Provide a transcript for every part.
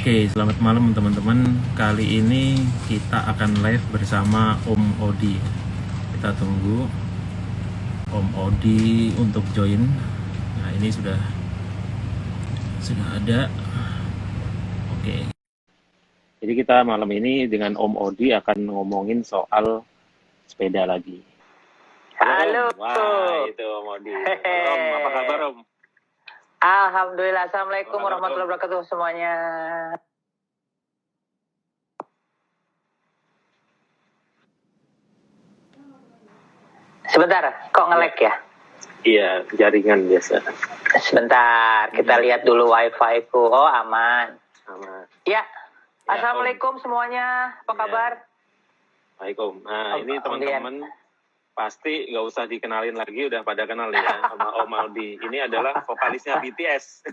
Oke, selamat malam teman-teman. Kali ini kita akan live bersama Om Odi. Kita tunggu Om Odi untuk join. Nah, ini sudah ada. Oke. Jadi kita malam ini dengan Om Odi akan ngomongin soal sepeda lagi. Halo. Wah, itu Om Odi. Halo, Om. Apa kabar, Om? Alhamdulillah. Assalamualaikum warahmatullahi wabarakatuh semuanya. Sebentar, kok nge-lag ya? Iya, jaringan biasa. Sebentar, kita lihat dulu wifi-ku. Oh, aman. Aman. Ya. Assalamualaikum semuanya. Apa kabar? Waalaikumsalam. Nah, ini teman-teman pasti nggak usah dikenalin lagi, udah pada kenal ya sama Om Odi. Ini adalah vokalisnya BTS.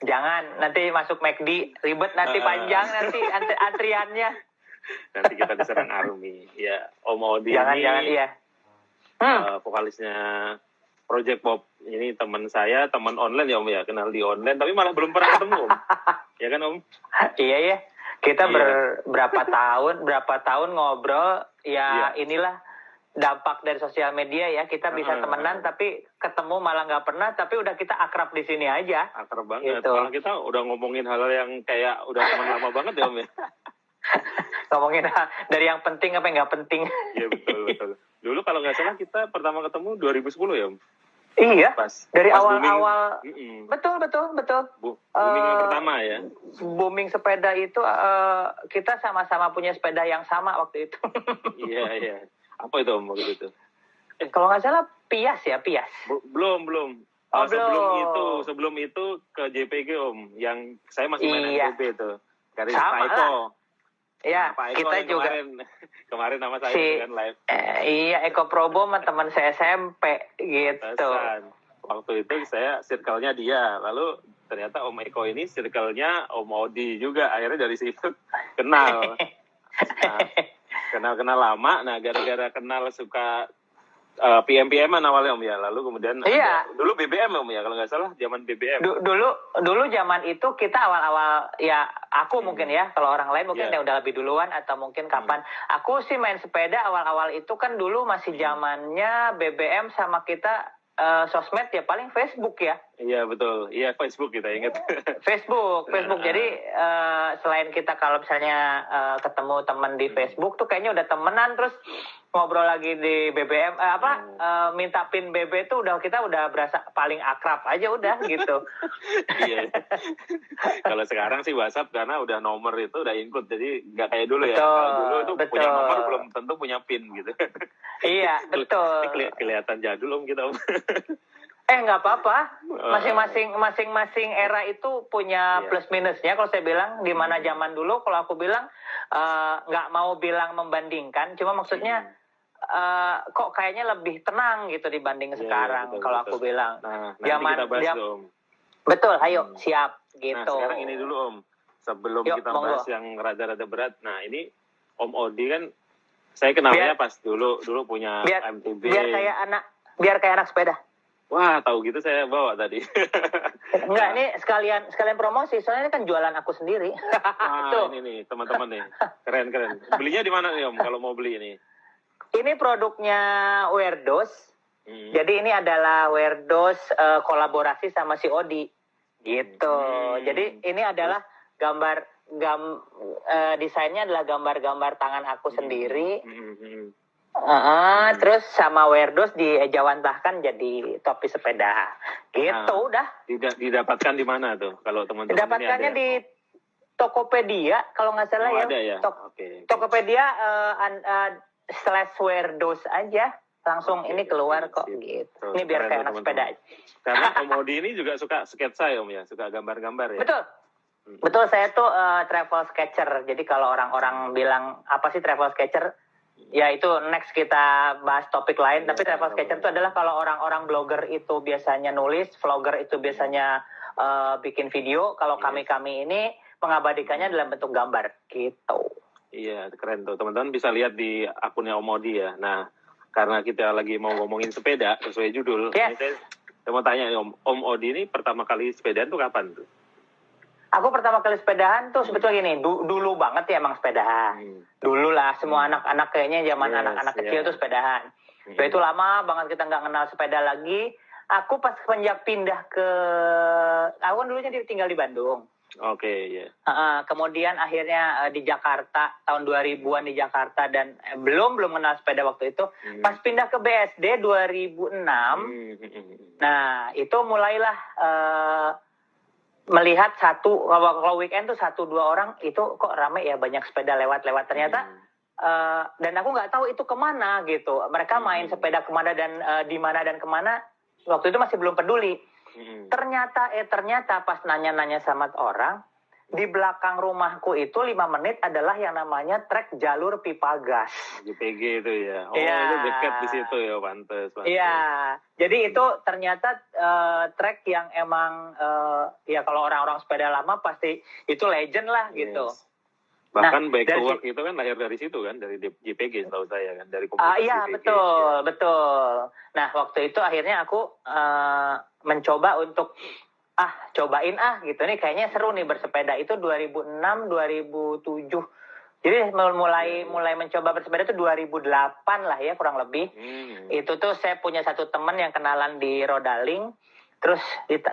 Jangan, nanti masuk McD, ribet nanti panjang nanti antriannya. Nanti kita diserang ARMY. Ya, Om Odi jangan, ini iya. Vokalisnya Project Pop. Ini teman saya, teman online ya Om ya, kenal di online, tapi malah belum pernah ketemu Om. Ya kan Om? Iya ya. Kita berapa tahun ngobrol ya. Inilah dampak dari sosial media ya. Kita bisa temenan tapi ketemu malah nggak pernah, tapi udah kita akrab di sini aja. Akrab banget. Gitu. Malah kita udah ngomongin hal yang kayak udah teman lama banget ya Om ya. Ngomongin dari yang penting apa yang nggak penting. Iya betul. Dulu kalau nggak salah kita pertama ketemu 2010 ya Om. Iya. Dari pas awal-awal. Betul. Booming yang pertama ya. Booming sepeda itu kita sama-sama punya sepeda yang sama waktu itu. Iya. Apa itu Om waktu itu? Kalau nggak salah Pias ya, Pias. Belum. Oh, Sebelum itu ke JPG Om, yang saya masih main MTB itu. Garis sama Pak Eko. Ya, Pak Eko kita juga kemarin nama saya dengan live. Iya, Eko Probo sama teman saya SMP gitu. Waktu itu saya circle-nya dia, lalu ternyata Om Eko ini circle-nya Om Odi juga. Akhirnya dari situ kenal. Nah, kenal lama. Nah, gara-gara kenal suka PM-an awalnya Om ya. Lalu kemudian dulu BBM Om ya, kalau nggak salah zaman BBM. Dulu zaman itu kita awal-awal ya aku mungkin ya, kalau orang lain mungkin yang udah lebih duluan atau mungkin kapan. Aku sih main sepeda awal-awal itu kan dulu masih zamannya BBM sama kita sosmed ya paling Facebook ya. Iya betul, iya Facebook kita ingat. Facebook. Jadi selain kita kalau misalnya ketemu teman di Facebook tuh kayaknya udah temenan, terus ngobrol lagi di BBM minta pin BB tuh kita udah berasa paling akrab aja udah gitu. Iya. Kalau sekarang sih WhatsApp karena udah nomor itu udah include, jadi nggak kayak dulu ya. Betul, kalau dulu tuh punya nomor belum tentu punya pin gitu. Iya betul. Kelihatan jadul Om kita Om. Nggak apa-apa. Masing-masing era itu punya plus minusnya. Kalau saya bilang di mana zaman dulu, kalau aku bilang nggak mau bilang membandingkan, cuma maksudnya kok kayaknya lebih tenang gitu dibanding sekarang. Kalau aku bilang. Nah, nanti kita bahas Om. Betul, ayo siap gitu. Nah sekarang ini dulu Om, sebelum kita bahas yang rada-rada berat. Nah ini Om Odi kan saya kenalnya pas dulu punya MTB. Biar kayak anak sepeda. Wah, tahu gitu saya bawa tadi. Enggak, ini sekalian promosi. Soalnya ini kan jualan aku sendiri. Wah, ini nih teman-teman nih. Keren. Belinya di mana nih Om kalau mau beli ini? Ini produknya Weardos. Jadi ini adalah Weardos kolaborasi sama si Odi. Gitu. Jadi ini adalah desainnya adalah gambar-gambar tangan aku sendiri. Terus sama Weardos dijawantahkan jadi topi sepeda. Gitu udah. Didapatkan di mana tuh kalau teman-teman? Didapatkannya di Tokopedia kalau nggak salah ya. Ada ya? Tokopedia /Weardos aja. Langsung ini keluar kok gitu. Ini biar kayak anak sepeda aja. Karena Om Odi ini juga suka sketsa ya Om ya, suka gambar-gambar ya. Betul, saya tuh travel sketcher. Jadi kalau orang-orang bilang apa sih travel sketcher? Ya itu next kita bahas topik lain. Tapi travel sketcher itu adalah kalau orang-orang blogger itu biasanya nulis, vlogger itu biasanya bikin video. Kalau kami ini mengabadikannya dalam bentuk gambar gitu. Iya, keren tuh. Teman-teman bisa lihat di akunnya Om Odi ya. Nah, karena kita lagi mau ngomongin sepeda sesuai judul, ini saya mau tanya Om Odi ini pertama kali sepedaan tuh kapan tuh? Aku pertama kali sepedahan tuh sebetulnya gini, dulu banget ya emang sepedahan. Dulu lah semua anak-anak kayaknya zaman anak-anak kecil tuh sepedahan. Itu lama banget kita nggak kenal sepeda lagi. Aku pas semenjak pindah aku kan dulunya tinggal di Bandung. Oke, ya. Kemudian akhirnya di Jakarta tahun 2000-an di Jakarta dan belum kenal sepeda waktu itu. Pas pindah ke BSD 2006. Nah, itu mulailah melihat kalau weekend tuh 1-2 orang itu kok rame ya, banyak sepeda lewat-lewat ternyata. Dan aku nggak tahu itu kemana gitu. Mereka main sepeda kemana dan di mana dan kemana. Waktu itu masih belum peduli. Ternyata pas nanya-nanya sama orang, di belakang rumahku itu 5 menit adalah yang namanya trek jalur pipa gas. JPG itu ya. Oh, itu dekat di situ ya, pantes. Iya. Jadi itu ternyata trek yang emang ya kalau orang-orang sepeda lama pasti itu legend lah gitu. Bahkan Bike to Work itu kan lahir dari situ kan, dari JPG setahu saya kan, dari komunitas iya, JPG. Betul. Nah, waktu itu akhirnya aku mencoba untuk cobain gitu nih, kayaknya seru nih bersepeda. Itu 2006 2007. Jadi mulai mencoba bersepeda itu 2008 lah ya kurang lebih. Itu tuh saya punya satu teman yang kenalan di Rodaling. Terus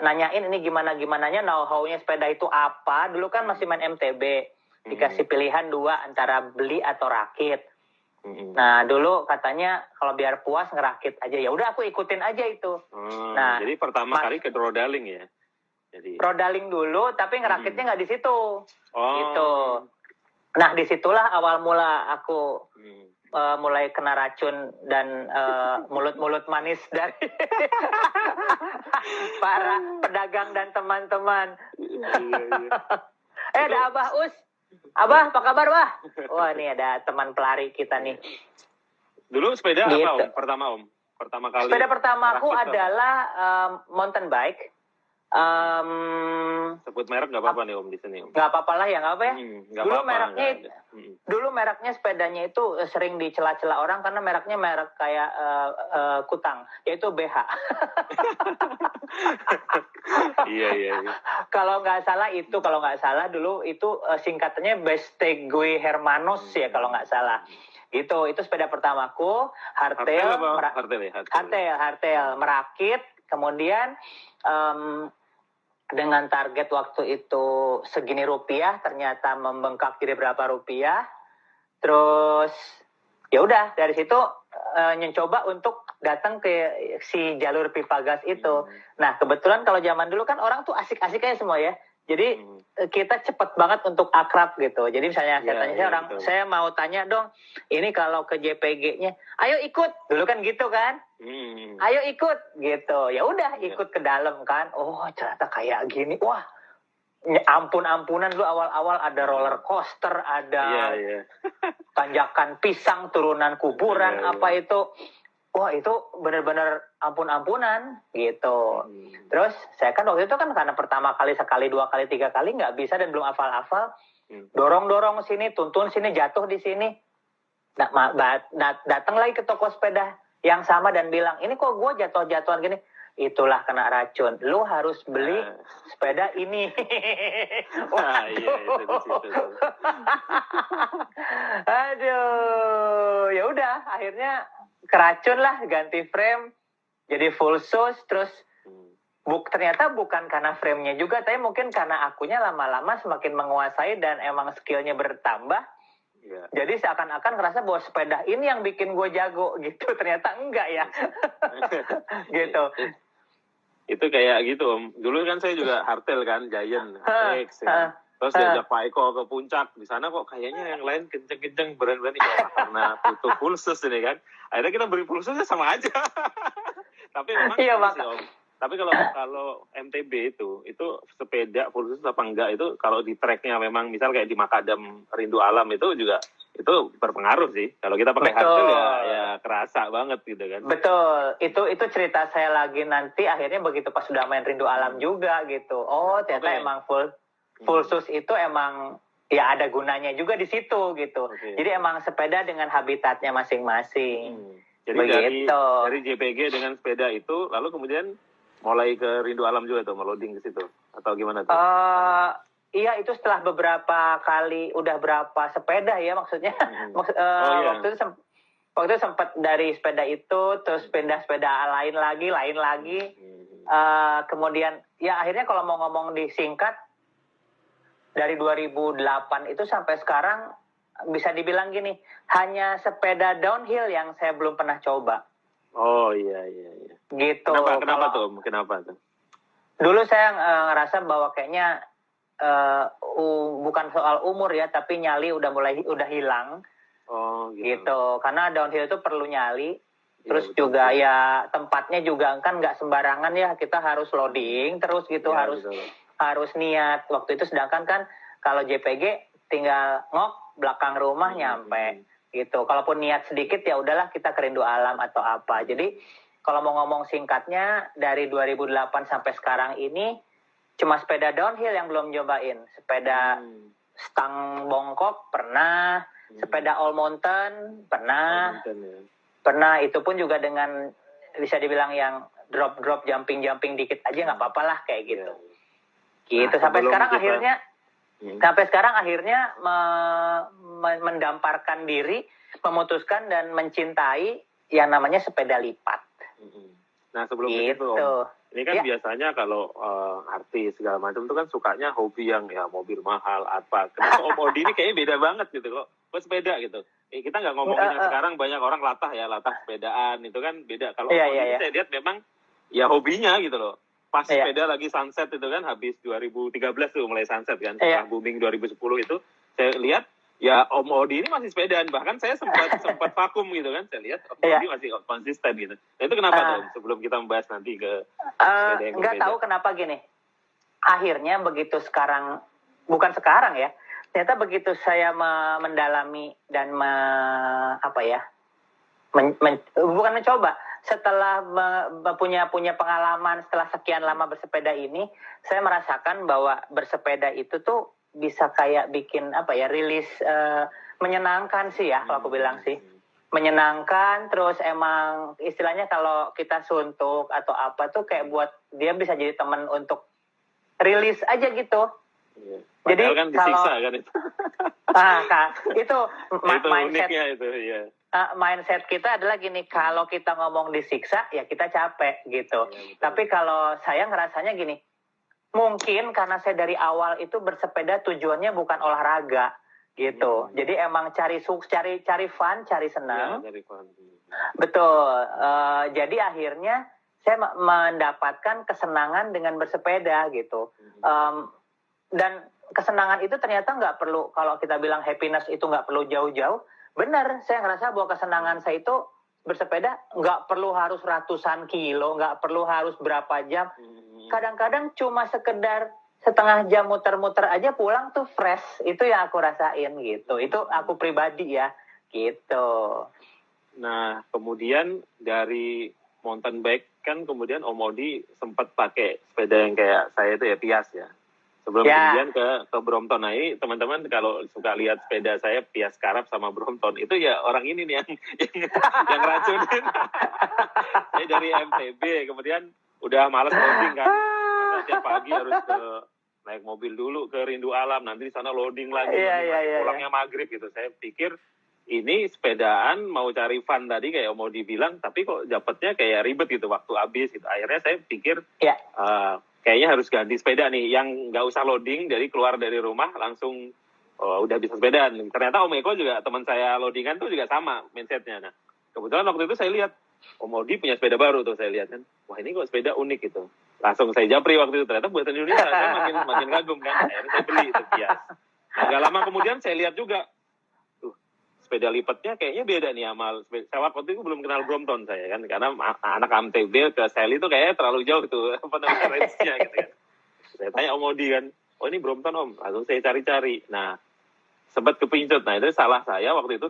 nanyain ini gimana-gimananya, know-how-nya sepeda itu apa. Dulu kan masih main MTB. Dikasih pilihan 2 antara beli atau rakit. Nah, dulu katanya kalau biar puas ngerakit aja. Ya udah aku ikutin aja itu. Nah, jadi pertama kali ke Rodaling ya. Jadi Rodaling dulu, tapi ngerakitnya nggak di situ. Gitu. Nah, disitulah awal mula aku mulai kena racun dan mulut-mulut manis dari para pedagang dan teman-teman. Ada Abah Us. Abah, apa kabar, Bah? Wah, ini ada teman pelari kita nih. Dulu sepeda gitu. Apa, Om? Pertama kali? Sepeda pertamaku adalah mountain bike. Sebut merek nggak apa-apa nih Om di sini. Nggak apa-apa lah ya, nggak apa ya. Dulu mereknya sepedanya itu sering dicela-cela orang karena mereknya merek kayak kutang, yaitu BH. Iya. Kalau nggak salah dulu itu singkatannya Bestegue Hermanos ya kalau nggak salah. Gitu, itu sepeda pertamaku, hardtail merakit, kemudian dengan target waktu itu segini rupiah, ternyata membengkak jadi berapa rupiah. Terus ya udah dari situ mencoba untuk datang ke si jalur pipa gas itu. Nah, kebetulan kalau zaman dulu kan orang tuh asik-asik aja semua ya. Jadi kita cepet banget untuk akrab gitu. Jadi misalnya saya mau tanya dong, ini kalau ke JPG-nya, ayo ikut. Dulu kan gitu kan? Ayo ikut gitu. Ya udah ikut ke dalam kan. Oh, ternyata kayak gini. Wah, ampun-ampunan dulu awal-awal ada roller coaster, ada tanjakan pisang, turunan kuburan, itu. Wah, itu benar-benar ampun-ampunan gitu. Terus saya kan waktu itu kan karena pertama kali, sekali, 2 kali, 3 kali nggak bisa dan belum hafal-hafal. Dorong-dorong sini, tuntun sini, jatuh di sini. Datang lagi ke toko sepeda yang sama dan bilang, ini kok gue jatuh-jatuhan gini. Itulah kena racun. Lu harus beli sepeda ini. Aduh, ya udah akhirnya keracun lah, ganti frame, jadi full sus, terus ternyata bukan karena framenya juga, tapi mungkin karena akunya lama-lama semakin menguasai dan emang skillnya bertambah. Jadi seakan-akan ngerasa bahwa sepeda ini yang bikin gue jago gitu, ternyata enggak ya. Gitu. Itu kayak gitu Om. Dulu kan saya juga hardtail kan, Giant, X ya. Terus diajak Pak Eko ke puncak. Di sana kok kayaknya yang lain kenceng-kenceng, berani-berani. Karena butuh pulsus ini kan. Akhirnya kita beri pulsusnya sama aja. Tapi memang Om. Tapi kalau MTB itu sepeda pulsus apa enggak itu kalau di tracknya memang misal kayak di Makadam Rindu Alam itu juga itu berpengaruh sih. Kalau kita pakai hardtail ya kerasa banget gitu kan. Betul. Itu cerita saya lagi nanti akhirnya begitu pas sudah main Rindu Alam juga gitu. Oh, ternyata emang full sus itu emang ya ada gunanya juga di situ gitu. Jadi emang sepeda dengan habitatnya masing-masing. Jadi dari JPG dengan sepeda itu lalu kemudian mulai ke Rindu Alam juga tuh, meloading ke situ atau gimana tuh? iya itu setelah beberapa kali, udah berapa sepeda ya maksudnya. Iya. Waktu itu sempat dari sepeda itu, terus pindah sepeda lain lagi. Kemudian ya akhirnya kalau mau ngomong disingkat, dari 2008 itu sampai sekarang bisa dibilang gini, hanya sepeda downhill yang saya belum pernah coba. Oh iya. Gitu. Kenapa tuh? Dulu saya ngerasa bahwa kayaknya bukan soal umur ya, tapi nyali udah hilang. Oh Gitu. Karena downhill itu perlu nyali. Terus betul. juga ya tempatnya juga kan nggak sembarangan ya, kita harus loading terus gitu, harus niat waktu itu. Sedangkan kan kalau JPG tinggal ngok belakang rumah nyampe gitu. Kalaupun niat sedikit ya udahlah kita ke Rindu Alam atau apa. Jadi kalau mau ngomong singkatnya, dari 2008 sampai sekarang ini cuma sepeda downhill yang belum nyobain. Sepeda stang bongkok pernah, sepeda all mountain pernah. Pernah, itu pun juga dengan bisa dibilang yang drop jumping dikit aja nggak apa-apa lah kayak gitu. Gitu sampai sekarang akhirnya mendamparkan diri, memutuskan dan mencintai yang namanya sepeda lipat. Nah sebelum itu Om, ini kan biasanya kalau artis segala macam itu kan sukanya hobi yang ya mobil mahal apa. Kenapa Om Odi ini kayaknya beda banget gitu kok sepeda gitu. Kita nggak ngomongin yang sekarang banyak orang latah sepedaan itu kan beda. Kalau Om Odi saya lihat memang ya hobinya gitu loh. Pas sepeda lagi sunset itu kan habis 2013 tuh mulai sunset kan, setelah booming 2010 itu saya lihat ya Om Odi ini masih sepedaan, bahkan saya sempat vakum gitu kan, saya lihat Om Odi masih konsisten gitu. Nah itu kenapa tuh sebelum kita membahas nanti ke sepeda yang nggak tahu kenapa gini. Akhirnya begitu sekarang, bukan sekarang ya, ternyata begitu saya mendalami dan bukan mencoba, setelah punya pengalaman setelah sekian lama bersepeda ini, saya merasakan bahwa bersepeda itu tuh bisa kayak bikin rilis menyenangkan sih ya, kalau aku bilang sih menyenangkan. Terus emang istilahnya kalau kita suntuk atau apa tuh kayak buat dia bisa jadi teman untuk rilis aja gitu. Jadi kan disiksa kan itu. Itu mindset itu ya. Mindset kita adalah gini, kalau kita ngomong disiksa ya kita capek gitu. Tapi kalau saya ngerasanya gini, mungkin karena saya dari awal itu bersepeda tujuannya bukan olahraga gitu. Jadi emang cari fun, cari senang. Ya, cari fun. Betul. Jadi akhirnya saya mendapatkan kesenangan dengan bersepeda gitu. Dan kesenangan itu ternyata nggak perlu, kalau kita bilang happiness itu nggak perlu jauh-jauh. Benar, saya ngerasa bahwa kesenangan saya itu bersepeda nggak perlu harus ratusan kilo, nggak perlu harus berapa jam. Kadang-kadang cuma sekedar setengah jam muter-muter aja pulang tuh fresh. Itu yang aku rasain gitu. Itu aku pribadi ya gitu. Nah kemudian dari mountain bike kan kemudian Om Odi sempat pakai sepeda yang kayak saya itu ya Pias ya. Sebelum kemudian ke Brompton. Nah ini teman-teman kalau suka lihat sepeda saya Pias Karab sama Brompton, itu ya orang ini nih yang racunin. Saya dari MTB kemudian udah malas loading kan. Maka tiap pagi harus naik mobil dulu ke Rindu Alam, nanti di sana loading lagi, pulangnya maghrib gitu. Saya pikir ini sepedaan mau cari fun tadi kayak mau dibilang, tapi kok dapetnya kayak ribet gitu waktu habis gitu. Akhirnya saya pikir kayaknya harus ganti sepeda nih yang nggak usah loading, jadi keluar dari rumah langsung udah bisa sepedaan. Ternyata Om Eko juga teman saya loadingan tuh juga sama mindsetnya. Nah kebetulan waktu itu saya lihat Om Odi punya sepeda baru tuh, saya lihat kan, wah ini kok sepeda unik gitu. Langsung saya japri waktu itu, ternyata buatan Indonesia. Saya makin kagum kan, akhirnya saya beli itu Pias. Nah, gak lama kemudian saya lihat juga, sepeda lipatnya kayaknya beda nih sama saya waktu itu belum kenal Brompton saya kan, karena anak AMTB ke Sally itu kayaknya terlalu jauh tuh range-nya gitu kan. Saya tanya Om Odi kan, oh ini Brompton Om, langsung saya cari-cari. Nah sempat kepincut. Nah itu salah saya waktu itu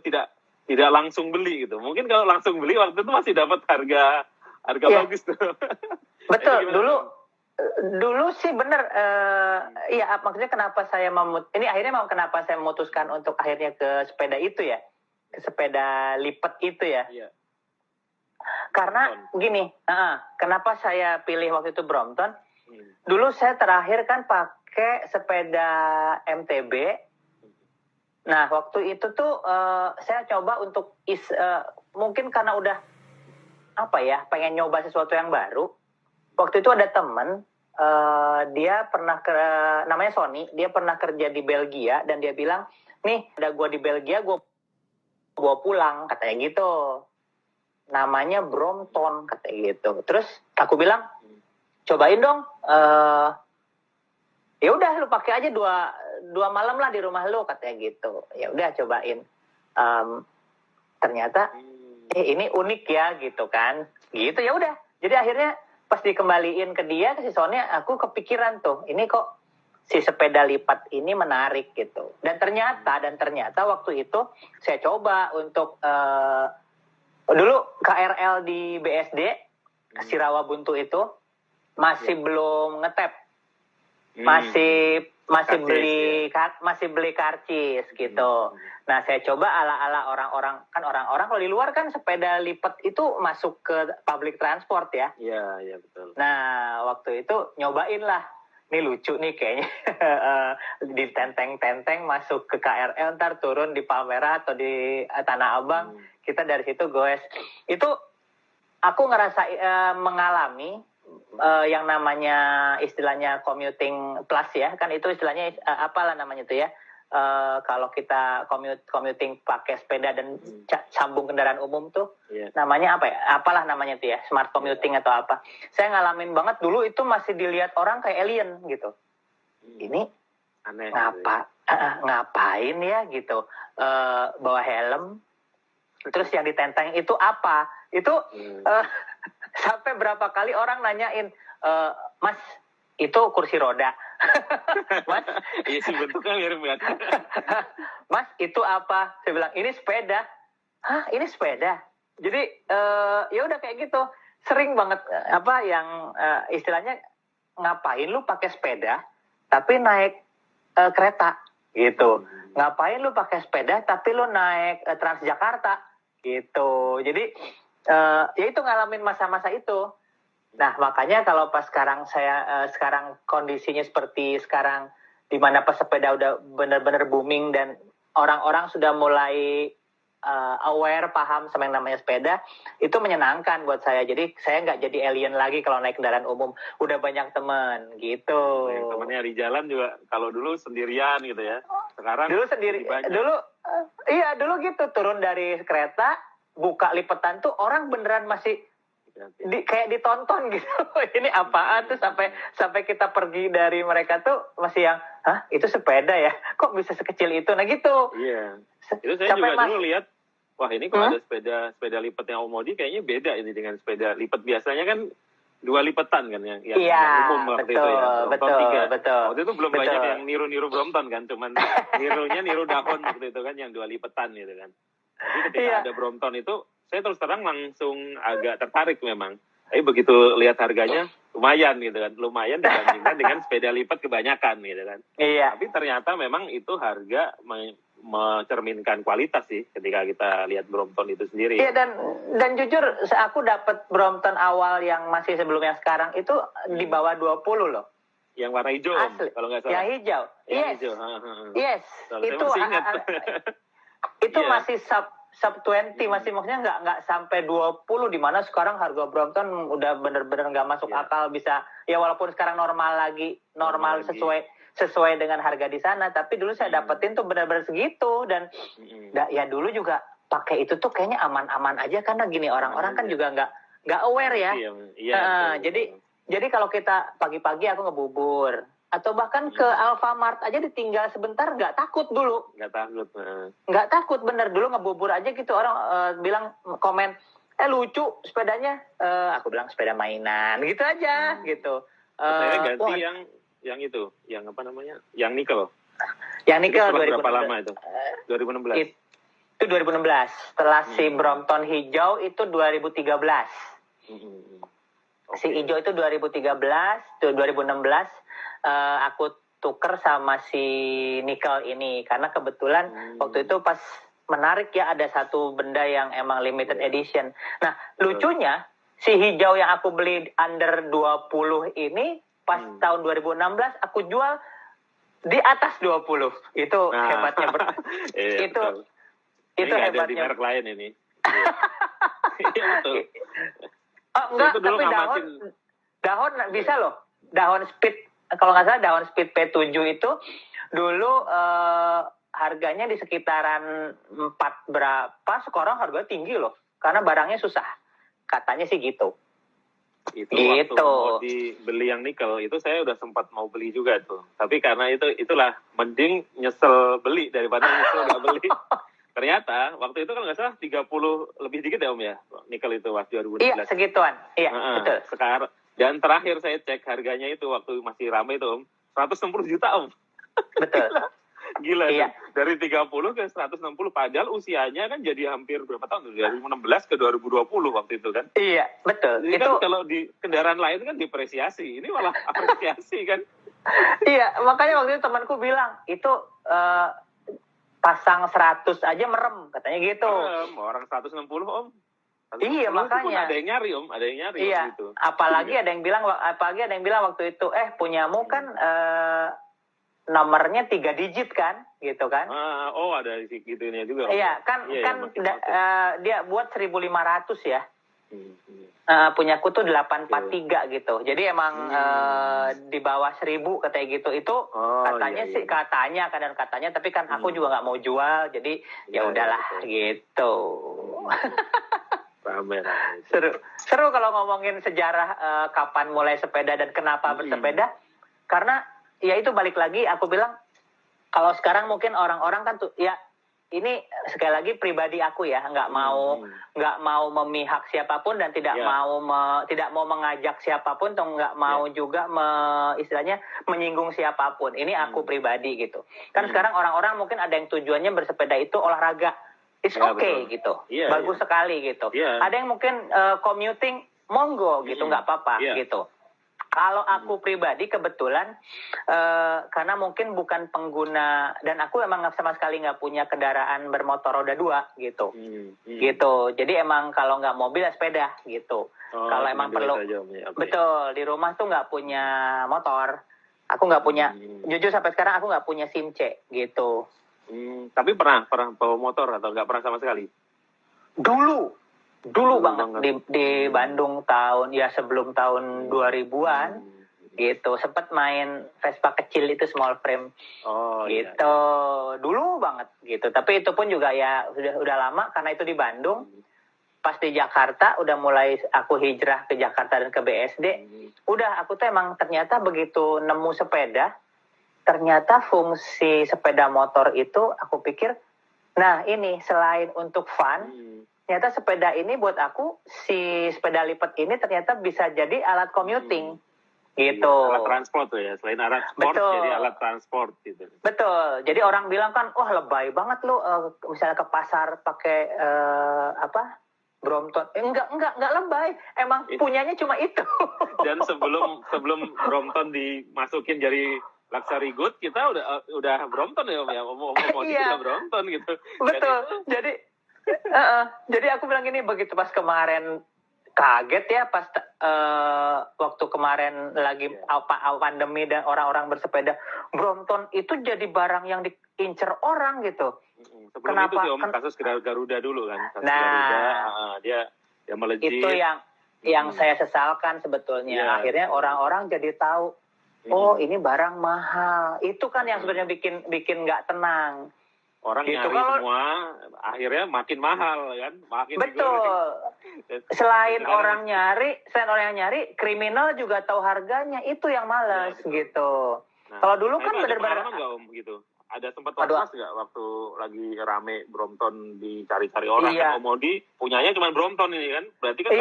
tidak langsung beli gitu. Mungkin kalau langsung beli waktu itu masih dapat harga bagus tuh. Betul. Dulu sih bener. Maksudnya kenapa saya kenapa saya memutuskan untuk akhirnya ke sepeda itu ya, ke sepeda lipat itu ya. Iya. Karena gini, kenapa saya pilih waktu itu Brompton? Dulu saya terakhir kan pakai sepeda MTB. Nah, waktu itu tuh saya coba untuk mungkin karena udah pengen nyoba sesuatu yang baru. Waktu itu ada temen, dia pernah namanya Sony, dia pernah kerja di Belgia dan dia bilang, nih ada gue di Belgia, gue bawa pulang, katanya gitu. Namanya Brompton, katanya gitu. Terus aku bilang, cobain dong. Ya udah, lu pakai aja dua malam lah di rumah lu, katanya gitu. Ya udah, cobain. Ternyata ini unik ya, gitu kan. Gitu, ya udah. Jadi akhirnya pas dikembaliin ke dia, ke si Sony, aku kepikiran tuh, ini kok si sepeda lipat ini menarik gitu. Dan ternyata waktu itu saya coba untuk dulu KRL di BSD, Sirawa Buntu itu masih belum ngetep, masih beli karcis gitu. Nah, saya coba ala orang-orang kalau di luar kan sepeda lipat itu masuk ke public transport ya. Iya betul. Nah, waktu itu nyobain lah. Ini lucu nih kayaknya. Ditenteng-tenteng masuk ke KRL, ntar turun di Palmerah atau di Tanah Abang. Kita dari situ goes. Itu aku ngerasa mengalami yang namanya istilahnya commuting plus ya. Kan itu istilahnya apalah namanya itu ya. Kalau kita commuting pakai sepeda dan sambung kendaraan umum tuh, namanya apa ya? Apalah namanya tuh ya, smart commuting atau apa. Saya ngalamin banget dulu itu masih dilihat orang kayak alien gitu. Ini aneh. Ngapain ya gitu? Bawa helm. Terus yang ditenteng itu apa? Itu sampai berapa kali orang nanyain, Mas, itu kursi roda. Mas, iya sih bentuknya mirip banget. Mas, itu apa? Saya bilang, ini sepeda. Hah, ini sepeda? Jadi ya udah kayak gitu. Sering banget yang istilahnya ngapain lu pakai sepeda tapi naik kereta gitu. Ngapain lu pakai sepeda tapi lu naik Transjakarta gitu. Jadi ya itu ngalamin masa-masa itu. Nah, makanya kalau pas sekarang sekarang kondisinya seperti sekarang di mana pesepeda udah benar-benar booming dan orang-orang sudah mulai aware, paham sama yang namanya sepeda, itu menyenangkan buat saya. Jadi saya nggak jadi alien lagi kalau naik kendaraan umum. Udah banyak teman gitu. Banyak temannya di jalan juga. Kalau dulu sendirian gitu ya. Sekarang dulu sendiri. Dulu gitu, turun dari kereta, buka lipetan tuh orang beneran masih kayak ditonton gitu. Ini apaan tuh sampai kita pergi dari mereka tuh masih yang, hah, itu sepeda ya? Kok bisa sekecil itu? Nah gitu. Iya. Itu saya juga dulu lihat, wah ini kalau ada sepeda lipat yang Omodi kayaknya beda ini dengan sepeda lipat biasanya kan 2 lipatan kan yang umum waktu itu ya. Brompton 3. Betul. Waktu itu belum banyak yang niru Brompton kan, cuman niru Dahon waktu itu kan yang 2 lipatan gitu kan. Jadi ketika ada Brompton itu saya terus terang langsung agak tertarik memang. Tapi begitu lihat harganya lumayan gitu kan. Lumayan dibandingkan dengan sepeda lipat kebanyakan gitu kan. Iya. Tapi ternyata memang itu harga mencerminkan kualitas sih ketika kita lihat Brompton itu sendiri. Iya, dan jujur aku dapat Brompton awal yang masih sebelum yang sekarang itu di bawah 20 loh. Yang warna hijau kalau nggak salah. Yang hijau. Yes. Itu masih sub 20 masih, maksudnya nggak sampai 20, di mana sekarang harga Brompton udah bener-bener nggak masuk akal. Bisa ya, walaupun sekarang normal sesuai dengan harga di sana, tapi dulu saya dapetin tuh benar-benar segitu. Dan ya dulu juga pakai itu tuh kayaknya aman-aman aja, karena gini, orang-orang kan juga nggak aware ya. Jadi kalau kita pagi-pagi aku ngebubur atau bahkan ke Alfamart aja ditinggal sebentar, nggak takut dulu. Nggak takut, bener. Dulu ngebubur aja gitu, orang bilang, komen, lucu sepedanya. Aku bilang sepeda mainan gitu aja gitu. Saya ganti yang itu, yang apa namanya, yang nikel. Yang nikel 2016. Berapa lama itu? 2016. Itu 2016. Setelah si Brompton hijau itu 2013. Si hijau itu 2013, 2016 aku tuker sama si nikel ini, karena kebetulan waktu itu pas menarik ya, ada satu benda yang emang limited edition. Nah, lucunya si hijau yang aku beli under 20 ini pas tahun 2016 aku jual di atas 20. Itu Nah, hebatnya. iya, itu betul. itu Ini nggak ada di hebatnya. merek lain ini. Iya. Iya, betul. Oh, enggak, Itu dulu tapi ngamatin. dahon bisa loh. Dahon speed, kalau nggak salah dahon speed P7 itu dulu harganya di sekitaran 4 berapa, sekarang harganya tinggi loh. Karena barangnya susah. Katanya sih gitu. Itu Gitu. waktu mau dibeli yang nikel itu saya udah sempat mau beli juga tuh. Tapi karena itulah mending nyesel beli daripada nyesel nggak beli. Ternyata waktu itu kalau nggak salah 30 lebih dikit ya Om ya nikel itu waktu 2016. Iya, segituan. Iya, betul. Sekarang dan terakhir saya cek harganya itu waktu masih ramai itu Om 160 juta Om. Betul. Gila Iya. dari 30 ke 160 padahal usianya kan jadi hampir berapa tahun tuh? 2016 ke 2020 waktu itu kan. Iya, betul. Jadi Itu kan kalau di kendaraan lain kan depresiasi, ini malah apresiasi kan. iya, makanya waktu itu temanku bilang, itu pasang 100 aja merem, katanya gitu. Orang 160 Om. 160 Iya, makanya. Ada yang nyari Om, ada yang nyari iya, gitu. apalagi ada yang bilang waktu itu, punya mu kan nomornya 3 digit kan, gitu kan? Ada gitunya juga. Iya, kan dia buat 1.500 ya. Punyaku tuh 843 gitu. Jadi emang di bawah 1.000 katanya gitu. Itu katanya sih katanya tapi kan aku juga nggak mau jual. Jadi ya udahlah gitu. Rame. Seru kalau ngomongin sejarah kapan mulai sepeda dan kenapa bersepeda. Karena ya itu balik lagi aku bilang kalau sekarang mungkin orang-orang kan tuh ya ini sekali lagi pribadi aku ya nggak mau memihak siapapun dan tidak mau mengajak siapapun atau nggak mau juga istilahnya menyinggung siapapun. Ini aku pribadi gitu. Kan sekarang orang-orang mungkin ada yang tujuannya bersepeda itu olahraga. It's okay betul. gitu. Bagus sekali gitu. Ada yang mungkin commuting monggo gitu nggak apa-apa gitu. Kalau aku pribadi kebetulan karena mungkin bukan pengguna dan aku emang sama sekali nggak punya kendaraan bermotor roda 2 gitu. Gitu. Jadi emang kalau nggak mobil ya sepeda gitu. Kalau emang perlu betul di rumah tuh nggak punya motor. Aku nggak punya jujur sampai sekarang aku nggak punya SIM C gitu. Tapi pernah bawa motor atau nggak pernah sama sekali? Dulu banget di Bandung sebelum tahun 2000-an gitu. Sempat main Vespa kecil itu small frame. Gitu. Dulu banget gitu. Tapi itu pun juga ya udah lama karena itu di Bandung. Pas di Jakarta udah mulai aku hijrah ke Jakarta dan ke BSD. Udah aku tuh emang ternyata begitu nemu sepeda, ternyata fungsi sepeda motor itu aku pikir ini selain untuk fun, ternyata sepeda ini buat aku, si sepeda lipat ini ternyata bisa jadi alat commuting. Gitu. Alat transport tuh ya, selain alat sport jadi alat transport gitu. Betul. Jadi orang bilang kan, wah lebay banget lu misalnya ke pasar pakai Brompton. Enggak lebay. Emang punyanya cuma itu. Dan sebelum Brompton dimasukin jadi luxury good, kita udah Brompton ya Om ya. Mau udah Brompton gitu. Betul. Jadi aku bilang gini, begitu pas kemarin kaget ya pas waktu kemarin lagi pandemi dan orang-orang bersepeda, Brompton itu jadi barang yang diincer orang gitu. Sebelum kenapa? Itu sih Om kasus Garuda dulu kan. Garuda, dia melejit. Itu yang saya sesalkan sebetulnya. Akhirnya orang-orang jadi tahu, ini barang mahal. Itu kan yang sebenarnya bikin nggak tenang. Orang gitu, nyari semua, akhirnya makin mahal kan, betul. Selain orang yang nyari, kriminal juga tahu harganya, itu yang malas gitu. Kalau dulu kan benar-benar nggak Om gitu. Ada tempat was nggak waktu lagi rame Brompton dicari-cari orang kan Omodi punyanya cuma Brompton ini kan, berarti kan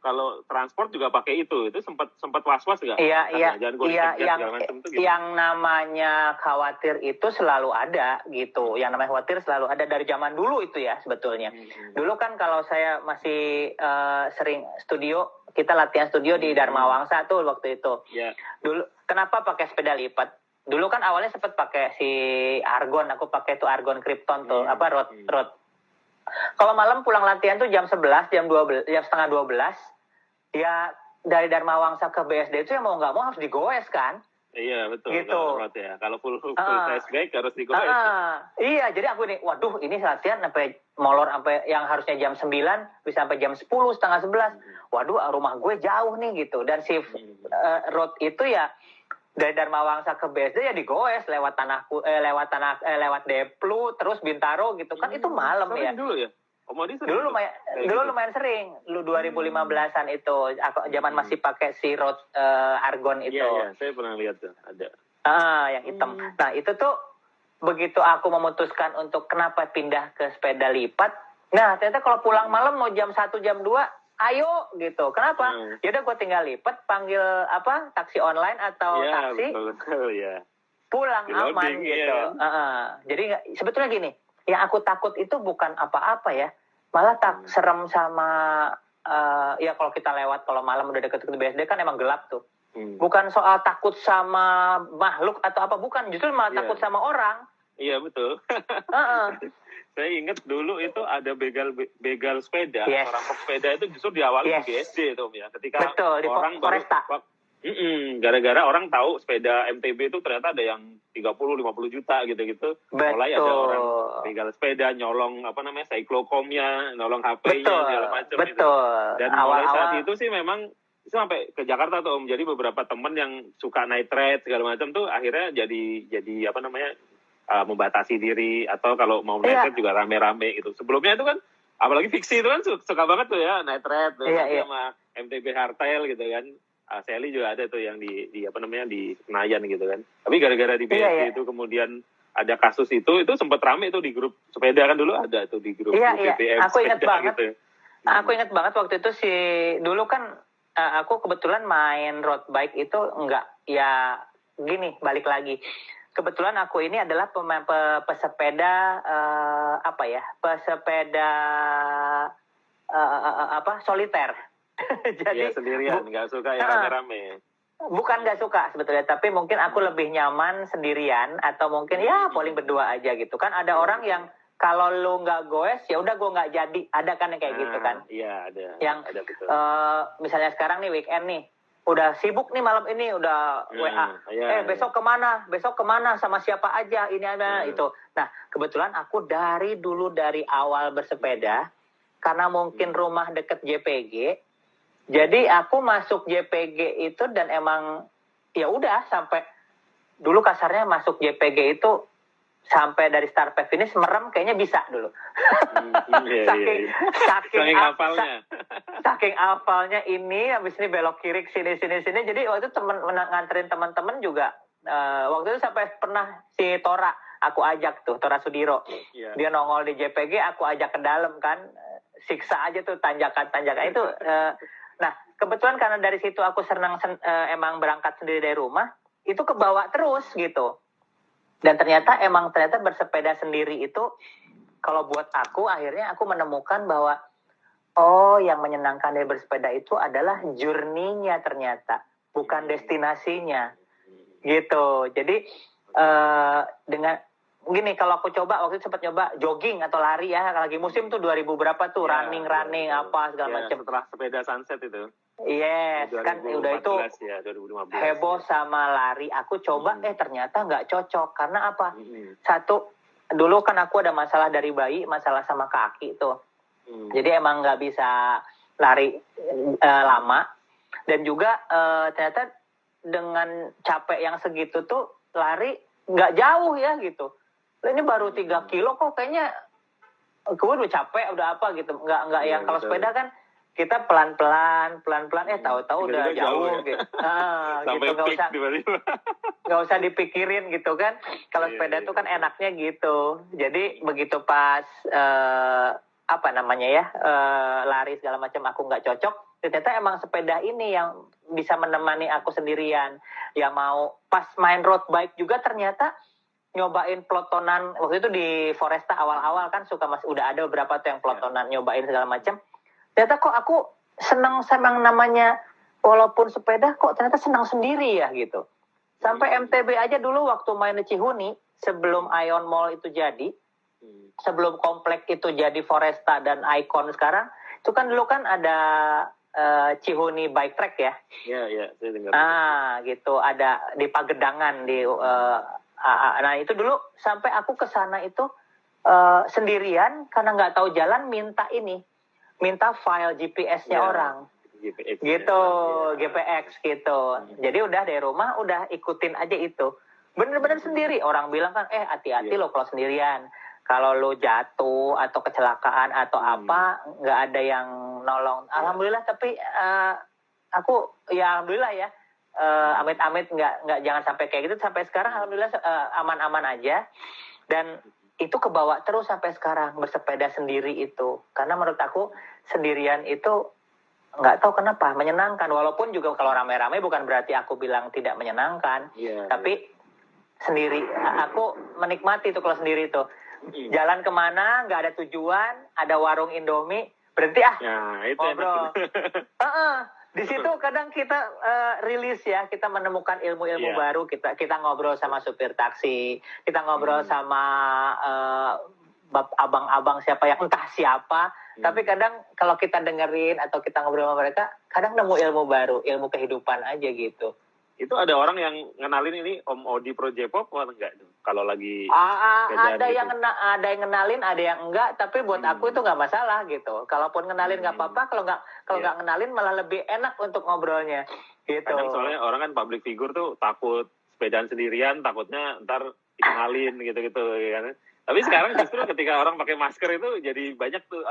kalau transport juga pakai itu sempat was-was nggak? Yang namanya khawatir itu selalu ada gitu. Yang namanya khawatir selalu ada dari zaman dulu itu ya sebetulnya. Dulu kan kalau saya masih sering studio, kita latihan studio di Dharma Wangsa tuh waktu itu. Dulu kenapa pakai sepeda lipat? Dulu kan awalnya sempat pakai si Argon, aku pakai tuh Argon Krypton tuh, road. Kalau malam pulang latihan tuh jam 11, jam 12, jam setengah 12, ya dari Dharma Wangsa ke BSD itu ya mau nggak mau harus digoes kan. Iya betul, gitu. kalau road ya. Kalau full size bike harus digoes. Iya, jadi aku nih, waduh ini latihan sampai molor sampai yang harusnya jam 9 bisa sampai jam 10, setengah 11. Waduh, rumah gue jauh nih gitu. Dan si road itu ya dari Dharma Wangsa ke BSD ya digoes lewat lewat Deplu terus Bintaro gitu kan itu malam ya. Dulu ya. Dulu lumayan sering. 2015-an itu zaman masih pakai si road Argon itu. Iya, saya pernah lihat tuh, ada. Yang hitam. Nah, itu tuh begitu aku memutuskan untuk kenapa pindah ke sepeda lipat. Nah, ternyata kalau pulang malam mau jam 1 jam 2, ayo gitu. Kenapa? Ya udah gue tinggal lipat, panggil taksi online atau taksi. Betul, ya. Pulang aman gitu. Jadi sebetulnya gini, yang aku takut itu bukan apa-apa ya. Malah serem sama ya kalau kita lewat kalau malam udah deket-deket BSD kan emang gelap tuh. Bukan soal takut sama makhluk atau apa, bukan, justru malah takut sama orang. Iya betul. Saya ingat dulu itu ada begal sepeda, orang sepeda itu justru diawali di BSD itu ya, ketika betul, orang di Foresta. Gara-gara orang tahu sepeda MTB itu ternyata ada yang 30-50 juta gitu-gitu. Mulai ada orang begal sepeda, nyolong cyclocom-nya, nyolong HP-nya, segala macam gitu. Dan mulai saat itu sih memang itu sampai ke Jakarta tuh Om. Jadi beberapa teman yang suka night ride segala macam tuh akhirnya jadi membatasi diri, atau kalau mau night ride juga rame-rame gitu. Sebelumnya itu kan apalagi fiksi itu kan suka banget tuh ya night ride sama MTB hardtail gitu kan. Sally juga ada tuh yang di Senayan gitu kan. Tapi gara-gara di BSD itu kemudian ada kasus itu sempat rame itu di grup sepeda kan, dulu ada tuh di grup BBM. Aku ingat banget. Gitu. Aku ingat banget waktu itu dulu kan aku kebetulan main road bike itu enggak ya gini, balik lagi. Kebetulan aku ini adalah pesepeda soliter. Jadi sendirian, nggak suka yang rame-rame. Bukan nggak suka sebetulnya, tapi mungkin aku lebih nyaman sendirian, atau mungkin paling berdua aja gitu kan. Ada orang yang kalau lu nggak goes ya udah gue nggak jadi, ada kan yang kayak gitu kan. Iya ada. Yang ada, betul. Misalnya sekarang nih weekend nih, udah sibuk nih malam ini, udah WA. Besok kemana sama siapa aja, ini ada itu. Nah kebetulan aku dari awal bersepeda, karena mungkin rumah deket JPG. Jadi aku masuk JPG itu dan emang ya udah sampai dulu kasarnya masuk JPG itu sampai dari start to finish merem kayaknya bisa dulu. Saking hafalnya. Saking hafalnya ini, habis ini belok kiri sini. Jadi waktu itu nganterin teman-teman juga. Waktu itu sampai pernah si Tora aku ajak tuh, Tora Sudiro. Dia nongol di JPG, aku ajak ke dalam kan. Siksa aja tuh tanjakan itu. Nah, kebetulan karena dari situ aku emang berangkat sendiri dari rumah, itu kebawa terus gitu. Dan ternyata bersepeda sendiri itu, kalau buat aku, akhirnya aku menemukan bahwa, yang menyenangkan dari bersepeda itu adalah journey-nya ternyata, bukan destinasinya. Gitu. Jadi, dengan gini, kalau aku coba, waktu itu sempat nyoba jogging atau lari ya, lagi musim tuh 2000 berapa tuh, running apa segala macam. Setelah sepeda sunset itu. Yes, kan udah itu 2015, heboh sama lari. Aku coba, ternyata nggak cocok. Karena apa? Satu, dulu kan aku ada masalah dari bayi, masalah sama kaki tuh. Jadi emang nggak bisa lari lama. Dan juga ternyata dengan capek yang segitu tuh, lari nggak jauh ya gitu. Ini baru 3 kilo kok kayaknya gue udah capek, udah apa gitu. Nggak yang kalau sepeda kan kita pelan-pelan, tahu-tahu udah jauh ya. Gitu. Sampai gitu, nggak usah dipikirin gitu kan. Kalau sepeda tuh kan enaknya gitu. Jadi begitu pas lari segala macam aku nggak cocok. Ternyata emang sepeda ini yang bisa menemani aku sendirian. Yang mau pas main road bike juga ternyata nyobain pelotonan. Waktu itu di Foresta awal-awal kan udah ada beberapa tuh yang pelotonan, nyobain segala macam. Ternyata kok aku senang sama namanya, walaupun sepeda kok ternyata senang sendiri ya gitu. Sampai MTB aja dulu waktu main di Cihuni, sebelum Ion Mall itu jadi, sebelum komplek itu jadi Foresta dan Icon sekarang, itu kan dulu kan ada Cihuni Bike Track ya. Iya, saya dengar. Gitu, ada di Pagedangan di nah itu dulu sampai aku ke sana itu sendirian karena nggak tahu jalan, minta file GPS-nya orang. GPX gitu, GPX gitu. Jadi udah dari rumah udah ikutin aja itu. Bener-bener sendiri. Orang bilang kan, hati-hati lo kalau sendirian. Kalau lo jatuh atau kecelakaan atau apa, nggak ada yang nolong. Alhamdulillah, tapi aku ya alhamdulillah ya. Amit-amit nggak jangan sampai kayak gitu. Sampai sekarang alhamdulillah aman-aman aja. Dan itu kebawa terus sampai sekarang bersepeda sendiri itu. Karena menurut aku sendirian itu nggak tahu kenapa menyenangkan, walaupun juga kalau rame-rame bukan berarti aku bilang tidak menyenangkan, tapi sendiri aku menikmati itu kalau sendiri itu jalan kemana nggak ada tujuan, ada warung Indomie berhenti ngobrol. Di situ kadang kita rilis ya, kita menemukan ilmu-ilmu baru, kita ngobrol sama supir taksi, kita ngobrol sama abang-abang siapa yang entah siapa. Tapi kadang kalau kita dengerin atau kita ngobrol sama mereka, kadang nemu ilmu baru, ilmu kehidupan aja gitu. Itu ada orang yang ngenalin ini Om Odi Pro J-pop atau enggak? Kalau lagi ada gitu. Ada yang ngenalin, ada yang enggak. Tapi buat aku itu nggak masalah gitu. Kalaupun ngenalin nggak apa-apa, kalau nggak ngenalin malah lebih enak untuk ngobrolnya. Gitu. Kadang soalnya orang kan public figure tuh takut sepedaan sendirian, takutnya ntar dikenalin gitu-gitu kan. Tapi sekarang justru ketika orang pakai masker itu jadi banyak tuh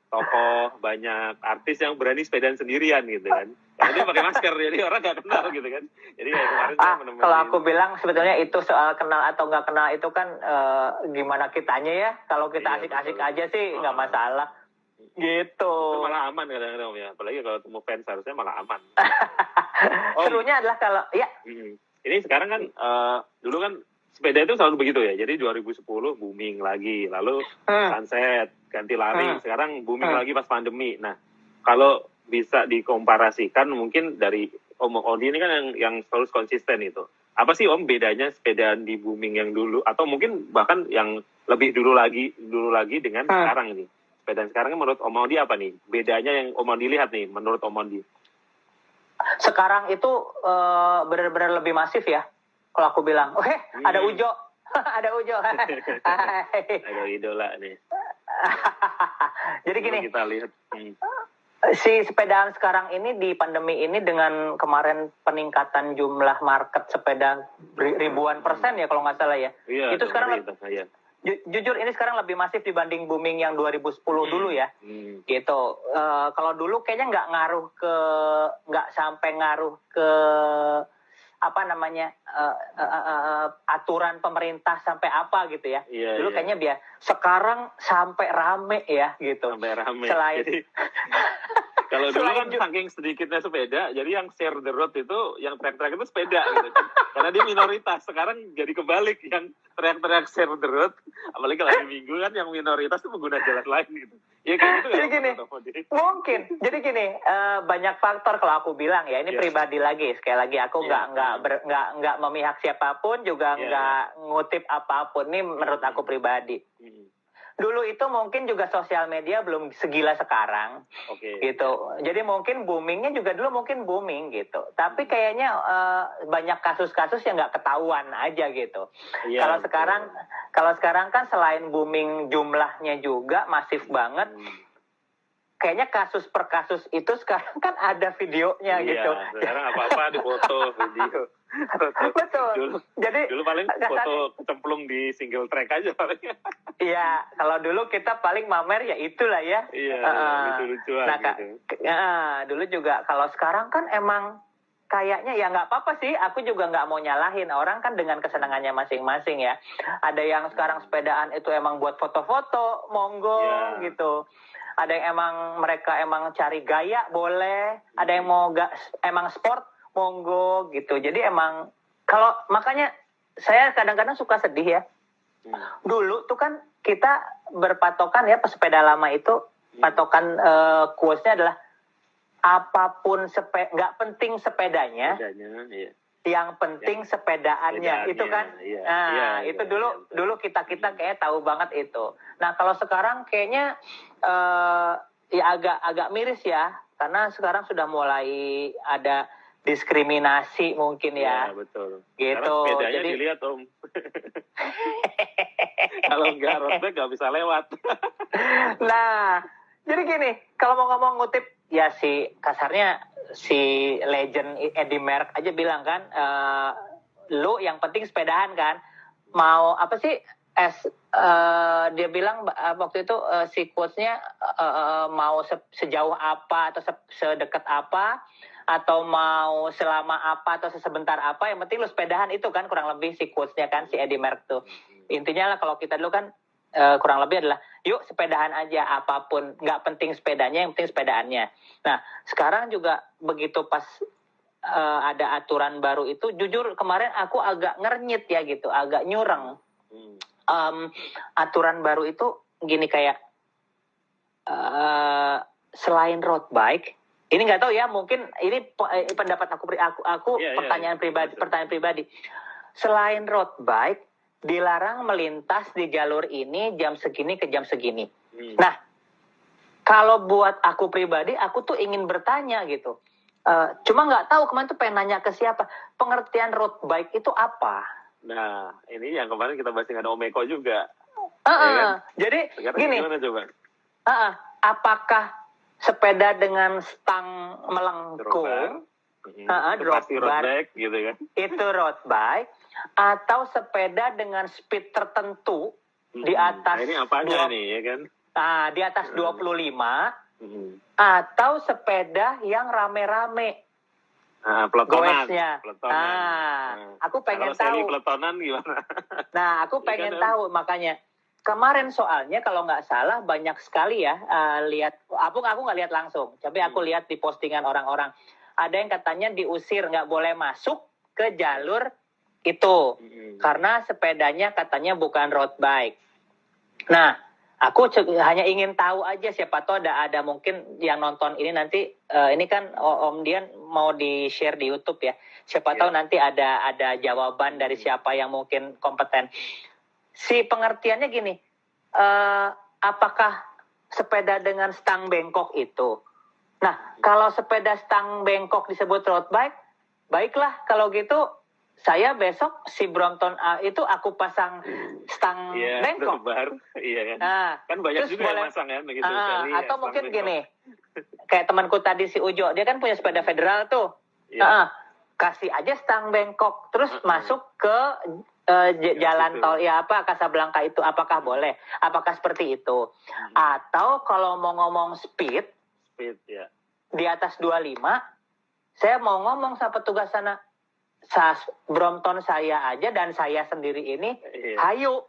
tokoh, banyak artis yang berani sepedaan sendirian gitu kan. Karena dia pakai masker, jadi orang nggak kenal gitu kan. Jadi ya kemarin saya menemukan. Kalau aku bilang sebetulnya itu soal kenal atau nggak kenal itu kan gimana kitanya ya. Kalau kita asik-asik aja sih nggak masalah. Gitu. Itu malah aman kadang-kadang ya. Apalagi kalau ketemu fans harusnya malah aman. Serunya adalah kalau ya. Ini sekarang kan dulu kan sepeda itu selalu begitu ya. Jadi 2010 booming lagi, lalu sunset, ganti lari. Sekarang booming lagi pas pandemi. Nah, kalau bisa dikomparasikan mungkin dari Om Odi ini kan yang selalu konsisten itu. Apa sih Om bedanya sepedaan di booming yang dulu atau mungkin bahkan yang lebih dulu lagi dengan sekarang ini? Sepedaan sekarang menurut Om Odi apa nih? Bedanya yang Om Odi lihat nih menurut Om Odi. Sekarang itu benar-benar lebih masif ya. Kalau aku bilang, ada Ujo. Ada Ujo. Ada idola nih. Jadi gini. Kita lihat. Si sepedaan sekarang ini di pandemi ini dengan kemarin peningkatan jumlah market sepeda ribuan persen ya kalau nggak salah ya. Iya, itu sekarang jujur ini sekarang lebih masif dibanding booming yang 2010 dulu ya. Gitu. Kalau dulu kayaknya nggak sampai ngaruh ke aturan pemerintah sampai apa gitu ya. Dulu kayaknya sekarang sampai rame ya gitu. Sampai rame. Jadi, kalau dulu kan saking sedikitnya sepeda, jadi yang share the road itu, yang teriak-teriak itu sepeda gitu kan. Karena dia minoritas. Sekarang jadi kebalik, yang teriak-teriak share the road, apalagi kalau hari Minggu kan yang minoritas itu pengguna jalan lain gitu. Ya kayak gitu. Jadi gini, mungkin. Jadi gini, banyak faktor kalau aku bilang ya, ini pribadi lagi. Sekali lagi aku nggak memihak siapapun, juga nggak ngutip apapun. Ini menurut aku pribadi. Dulu itu mungkin juga sosial media belum segila sekarang, gitu. Jadi mungkin boomingnya juga dulu mungkin booming gitu. Tapi kayaknya banyak kasus-kasus yang nggak ketahuan aja gitu. Kalau sekarang kan selain booming jumlahnya juga masif banget. Kayaknya kasus per kasus itu sekarang kan ada videonya gitu. Sekarang apa-apa di foto, video. Betul. Dulu paling foto kecemplung di single track aja paling. Iya, kalau dulu kita paling mamer ya itulah ya. Iya, lucu-lucuan gitu. Dulu juga, kalau sekarang kan emang kayaknya ya nggak apa-apa sih. Aku juga nggak mau nyalahin, orang kan dengan kesenangannya masing-masing ya. Ada yang sekarang sepedaan itu emang buat foto-foto, monggo gitu. Ada yang mereka cari gaya, boleh. Ada yang mau emang sport, monggo gitu. Jadi emang makanya saya kadang-kadang suka sedih ya. Dulu tuh kan kita berpatokan ya, pesepeda lama itu patokan quotes-nya adalah apapun nggak penting sepedanya, yang penting sepedaannya itu kan. Itu dulu kita kayak tahu banget itu. Nah kalau sekarang kayaknya ya agak miris ya. karena sekarang sudah mulai ada diskriminasi mungkin ya. Betul. Gitu. Karena sepedanya Jadi dilihat Om. Kalau nggak road bike nggak bisa lewat. nah, jadi gini, kalau mau ngomong ngutip ya kasarnya si legend Eddie Merckx aja bilang kan, lu yang penting sepedahan kan. Mau apa sih? Dia bilang waktu itu si quotes-nya mau sejauh apa atau sedekat apa atau mau selama apa atau sesebentar apa, yang penting lu sepedahan, itu kan kurang lebih si quotes-nya kan si Eddie Merckx tuh. Intinya lah kalau kita dulu kan kurang lebih adalah yuk sepedahan aja, apapun nggak penting sepedanya, yang penting sepedaannya. Nah sekarang juga begitu pas ada aturan baru itu, jujur kemarin aku agak ngernyit ya gitu, agak nyureng. Aturan baru itu gini, kayak selain road bike, ini nggak tahu ya, mungkin ini pendapat aku pertanyaan pribadi. Selain road bike dilarang melintas di jalur ini jam segini ke jam segini. Nah, kalau buat aku pribadi, aku tuh ingin bertanya gitu. Cuma nggak tahu kemarin tuh pengen nanya ke siapa. Pengertian road bike itu apa? Nah, ini yang kemarin kita bahas dengan Om Eko juga. Ya kan? Jadi sekarang gini. Gimana coba? Apakah sepeda dengan stang melengkung? Pasti road bike gitu kan? Itu road bike. Atau sepeda dengan speed tertentu di atas, nah, ini apanya nih ya kan? Di atas 25 atau sepeda yang rame-rame. Peletonan. Aku pengen tahu. Kalau peletonan gimana? Nah, aku pengen tahu, makanya kemarin soalnya kalau nggak salah banyak sekali ya lihat, aku nggak lihat langsung, tapi aku lihat di postingan orang-orang, ada yang katanya diusir, nggak boleh masuk ke jalur itu karena sepedanya katanya bukan road bike. Nah, aku hanya ingin tahu aja, siapa tahu ada mungkin yang nonton ini nanti, ini kan Om Dian mau di-share di YouTube ya. Siapa tahu nanti ada jawaban dari siapa yang mungkin kompeten. Si pengertiannya gini, apakah sepeda dengan stang bengkok itu? Nah, kalau sepeda stang bengkok disebut road bike, baiklah kalau gitu saya besok si Brompton itu aku pasang stang bengkok. Iya kan. Nah, kan banyak juga yang masang kan begitu. Atau mungkin gini, kayak temanku tadi si Ujo, dia kan punya sepeda federal tuh. Kasih aja stang bengkok, terus masuk ke jalan tol ya Casablanca itu, apakah boleh? Apakah seperti itu? Atau kalau mau ngomong speed ya. Di atas 25, saya mau ngomong sama petugas sana, Brompton saya aja dan saya sendiri ini, hayu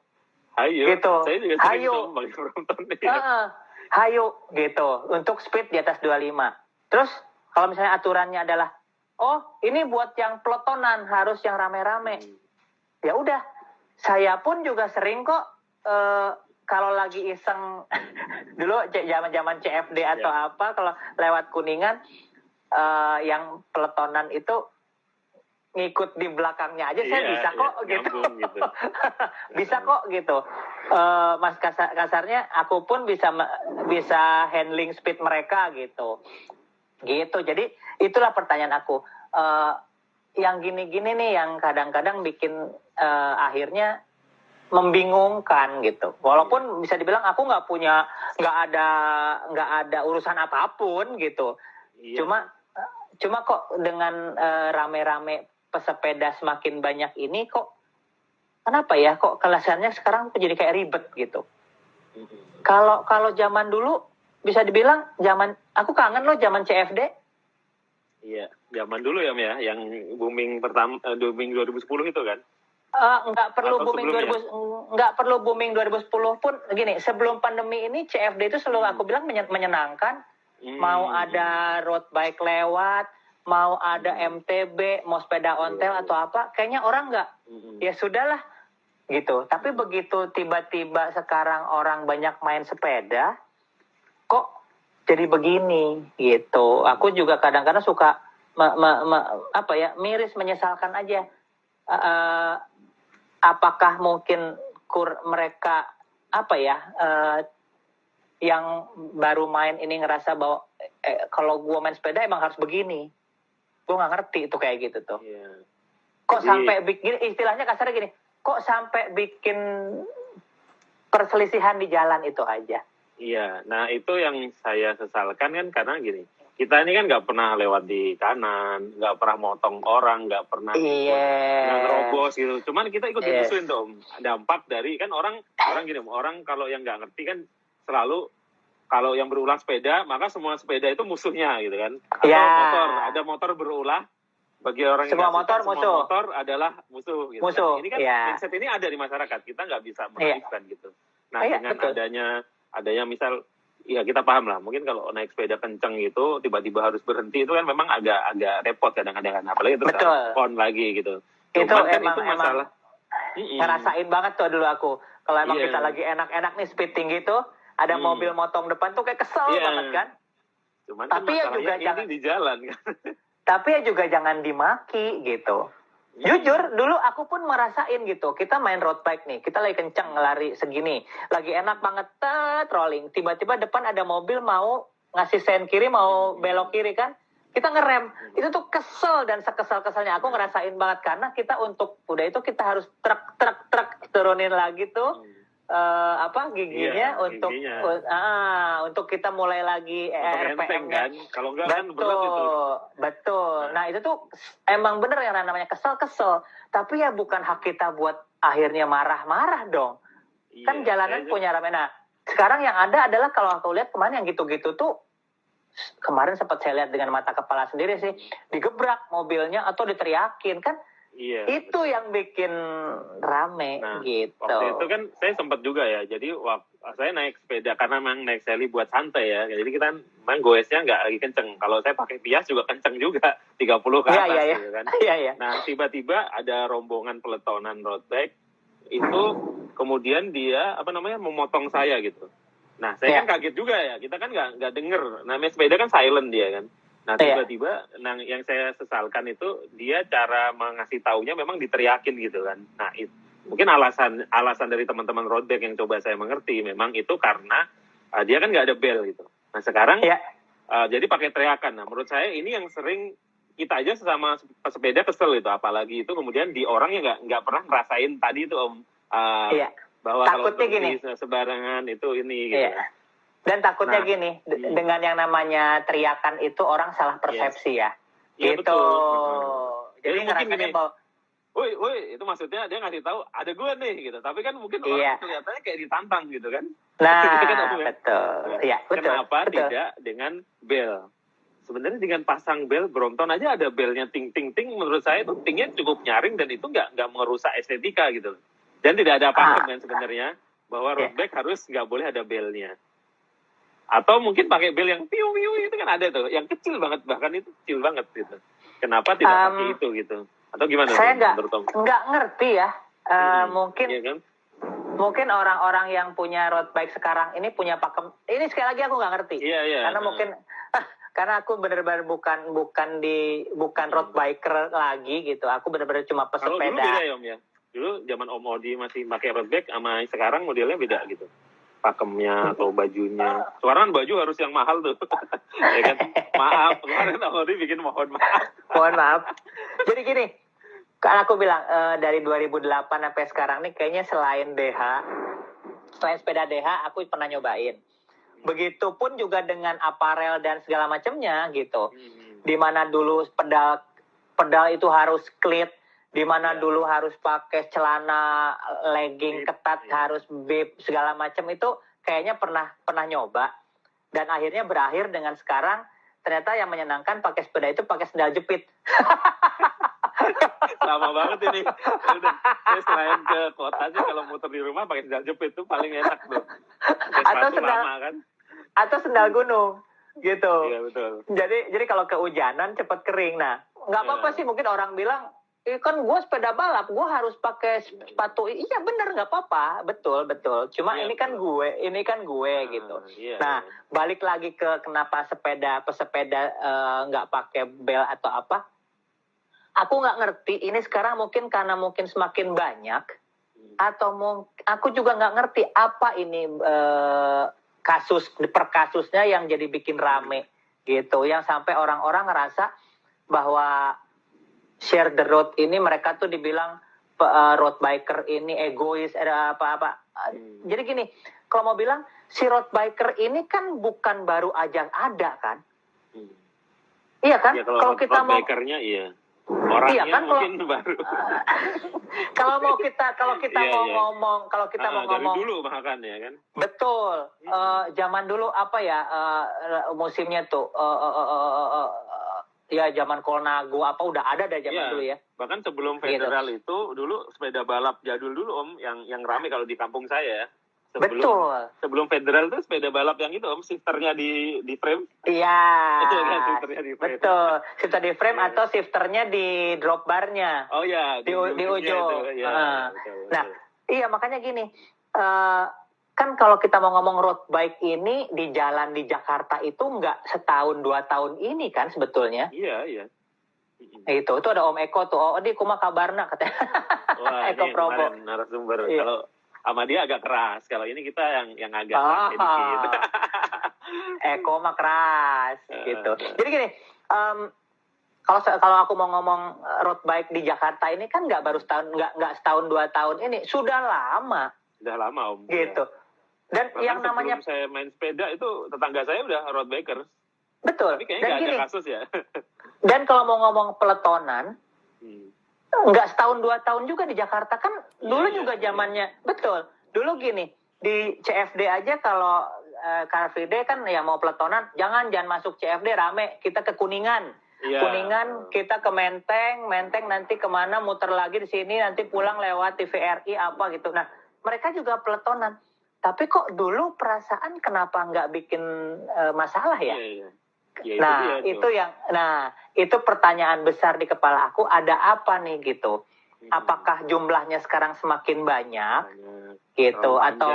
gitu, saya juga hayu pakai Brompton hayu gitu untuk speed di atas 25. Terus kalau misalnya aturannya adalah, oh ini buat yang pelotonan harus yang rame-rame, ya udah, saya pun juga sering kok kalau lagi iseng dulu zaman CFD atau apa, kalau lewat Kuningan yang peletonan itu ngikut di belakangnya aja, saya bisa kok gitu. Bisa kok gitu. Mas kasarnya aku pun bisa handling speed mereka gitu. Jadi itulah pertanyaan aku. Yang gini-gini nih yang kadang-kadang bikin akhirnya membingungkan gitu. Walaupun bisa dibilang aku nggak ada urusan apapun gitu. Cuma kok dengan rame-rame pesepeda semakin banyak ini, kok kenapa ya, kok kelasannya sekarang jadi kayak ribet gitu. Kalau zaman dulu bisa dibilang aku kangen loh zaman CFD. Iya, zaman dulu ya, yang booming pertama, booming 2010 itu kan. Nggak perlu booming 2010 pun gini, sebelum pandemi ini CFD itu selalu aku bilang menyenangkan. Mau ada road bike lewat, mau ada MTB, mau sepeda ontel atau apa, kayaknya orang nggak, ya sudahlah gitu. Tapi begitu tiba-tiba sekarang orang banyak main sepeda, kok jadi begini gitu. Aku juga kadang-kadang suka miris, menyesalkan aja. Apakah mungkin mereka yang baru main ini ngerasa bahwa kalau gue main sepeda emang harus begini. Gue nggak ngerti itu kayak gitu tuh. Iya. Kok Jadi- sampai bikin, istilahnya kasarnya gini, kok sampai bikin perselisihan di jalan itu aja. Iya, nah itu yang saya sesalkan kan karena gini, kita ini kan nggak pernah lewat di kanan, nggak pernah motong orang, nggak pernah nggak nerobos gitu. Cuman kita ikut Yes. dimusuhin dong. Dampak dari kan orang gini, orang kalau yang nggak ngerti kan selalu kalau yang berulah sepeda, maka semua sepeda itu musuhnya gitu kan. Atau Ya. motor, ada motor berulah. Bagi orang Semua yang nggak motor suka, musuh. semua motor adalah musuh. Gitu Musuh, kan. Ini kan ya. mindset ini ada di masyarakat. Kita nggak bisa menaifkan gitu. Nah Iya, dengan betul. adanya misal, ya kita paham lah. Mungkin kalau naik sepeda kenceng gitu, tiba-tiba harus berhenti itu kan memang agak repot kadang-kadang kan. Apalagi itu Betul. phone lagi gitu. Itu Cuman kan emang itu masalah. ngerasain banget tuh dulu aku. Kalau emang Iya. kita lagi enak-enak nih speeding gitu, ada mobil motong depan tuh kayak kesel Iya. banget kan. Cuman Tapi kan ya masalahnya juga ini jangan- di jalan kan. Tapi ya juga jangan dimaki gitu. Jujur, dulu aku pun merasain gitu. Kita main road bike nih, kita lagi kenceng lari segini. Lagi enak banget, rolling. Tiba-tiba depan ada mobil mau ngasih sen kiri, mau belok kiri kan. Kita ngerem. Itu tuh kesel dan sekesel-keselnya. Aku ngerasain banget. Karena kita udah itu kita harus truk turunin lagi tuh. Giginya Iya, untuk giginya. untuk kita mulai lagi Enteng RPM-nya. kan. Kalau enggak kan berat itu. Betul. Nah itu tuh emang bener yang namanya kesel. Tapi ya bukan hak kita buat akhirnya marah-marah dong. Kan Iya, jalanan saya punya rame. Nah sekarang yang ada adalah kalau aku lihat kemarin yang gitu-gitu tuh, kemarin sempat saya lihat dengan mata kepala sendiri sih, digebrak mobilnya atau diteriakin kan. Iya, Itu yang bikin rame Nah, gitu. waktu itu kan saya sempat juga ya. Jadi saya naik sepeda karena memang naik seli buat santai ya. Jadi kita memang goesnya nggak lagi kenceng. Kalau saya pakai Pias juga kenceng juga, 30 ke atas Iya. gitu kan. Iya. Nah, tiba-tiba ada rombongan peletonan road bike itu kemudian dia memotong saya gitu. Nah, saya kan kaget juga ya. Kita kan nggak denger. Namanya sepeda kan silent dia kan. Nah, tiba-tiba yang saya sesalkan itu dia cara mengasih taunya memang diteriakin gitu kan. Nah, mungkin alasan dari teman-teman road bike yang coba saya mengerti memang itu karena dia kan nggak ada bel gitu. Nah, sekarang jadi pakai teriakan. Nah, menurut saya ini yang sering kita aja sesama pesepeda kesel itu, apalagi itu kemudian di orang yang nggak pernah ngerasain tadi itu Om, bahwa takutnya kalau gini sebarangan itu ini gitu. Dan takutnya gini, dengan yang namanya teriakan itu orang salah persepsi ya. Iya, gitu. betul. Jadi ngerasanya bahwa woi, itu maksudnya dia ngasih tahu ada gue nih gitu. Tapi kan mungkin orang kelihatannya kayak ditantang gitu kan. Nah, kan, betul. Ya, betul. Kenapa betul. tidak dengan bel? Sebenarnya dengan pasang bel Brompton aja ada belnya ting. Menurut saya itu tingnya cukup nyaring dan itu nggak merusak estetika gitu. Dan tidak ada pakem kan sebenarnya bahwa road bike harus nggak boleh ada belnya. Atau mungkin pakai bel yang piu itu kan ada tuh, yang kecil banget, bahkan itu kecil banget gitu. Kenapa tidak pakai itu gitu? Atau gimana? Saya nggak ngerti ya. Mungkin iya kan? Mungkin orang-orang yang punya road bike sekarang ini punya pakem. Ini sekali lagi aku nggak ngerti. Iya. Karena mungkin karena aku benar-benar bukan road biker lagi gitu. Aku benar-benar cuma pesepeda. Kalau dulu beda ya Om ya. Dulu zaman Om Odi masih pakai road bike sama sekarang modelnya beda gitu. Pakemnya atau bajunya. Sekarang baju harus yang mahal tuh. Ya kan? Maaf, kemarin Om Odi bikin mohon maaf. Mohon maaf. Jadi gini, kan aku bilang dari 2008 sampai sekarang nih kayaknya selain sepeda DH aku pernah nyobain. Begitupun juga dengan aparel dan segala macamnya gitu. Dimana dulu pedal itu harus cleat, dimana dulu harus pakai celana legging ketat, harus bib segala macam itu kayaknya pernah nyoba. Dan akhirnya berakhir dengan sekarang ternyata yang menyenangkan pakai sepeda itu pakai sendal jepit. Sama banget ini. Udah, selain ke kota sih kalau muter di rumah pakai sendal jepit tuh paling enak tuh. Atau sendal lama, kan? Atau sendal gunung gitu. Iya betul. Jadi kalau kehujanan cepat kering. Nah, nggak apa-apa sih mungkin orang bilang, kan gue sepeda balap, gue harus pakai sepatu. Iya bener nggak apa-apa, betul. Cuma ini kan gue gitu. Iya, nah, balik lagi ke kenapa pesepeda nggak pakai bel atau apa? Aku nggak ngerti. Ini sekarang mungkin karena mungkin semakin banyak, atau aku juga nggak ngerti apa ini per kasusnya yang jadi bikin rame gitu, yang sampai orang-orang ngerasa bahwa share the road ini mereka tuh dibilang road biker ini egois, ada apa-apa. Jadi gini, kalau mau bilang si road biker ini kan bukan baru aja ada kan? Iya kan? Ya, kalau kita road mau bikernya iya. Orangnya iya kan, mungkin baru. kalau kita Iya, mau iya. ngomong, kalau kita mau ngomong dari dulu bahkan ya kan. betul. Zaman dulu apa ya musimnya tuh ya zaman Kolnago apa udah ada dari zaman Iya. dulu ya. Bahkan sebelum federal itu dulu sepeda balap jadul dulu Om yang rame kalau di kampung saya ya. Sebelum federal tuh sepeda balap yang itu Om, shifternya di frame. Iya. Itu kan shifternya di frame. Betul. Shifter di frame atau shifternya di drop barnya. Oh ya, di ujung. Ya, betul. Nah, iya makanya gini. Kan kalau kita mau ngomong road bike ini di jalan di Jakarta itu nggak setahun 2 tahun ini kan sebetulnya. Iya. Itu ada Om Eko tuh. Oh, di kuma kabarna katanya. Wah, Eko Probo. Narasumber. Iya. Kalau sama dia agak keras. Kalau ini kita yang agak dikit. Eko mah keras gitu. Jadi gini, kalau aku mau ngomong road bike di Jakarta ini kan nggak baru setahun, nggak setahun 2 tahun ini, sudah lama. Sudah lama Om. Gitu. Dan bahkan yang namanya saya main sepeda itu tetangga saya udah road biker. Betul. Tapi kayaknya nggak ada kasus ya. Dan kalau mau ngomong peletonan, nggak setahun 2 tahun juga di Jakarta kan. Dulu juga zamannya betul. Dulu gini, di CFD aja kalau Car Free Day kan ya mau peletonan, jangan masuk CFD rame, kita ke Kuningan. Kuningan kita ke Menteng nanti kemana muter lagi di sini, nanti pulang lewat TVRI apa gitu. Nah, mereka juga peletonan. Tapi kok dulu perasaan kenapa nggak bikin masalah ya? Ya, itu pertanyaan besar di kepala aku, ada apa nih gitu? Apakah jumlahnya sekarang semakin banyak gitu atau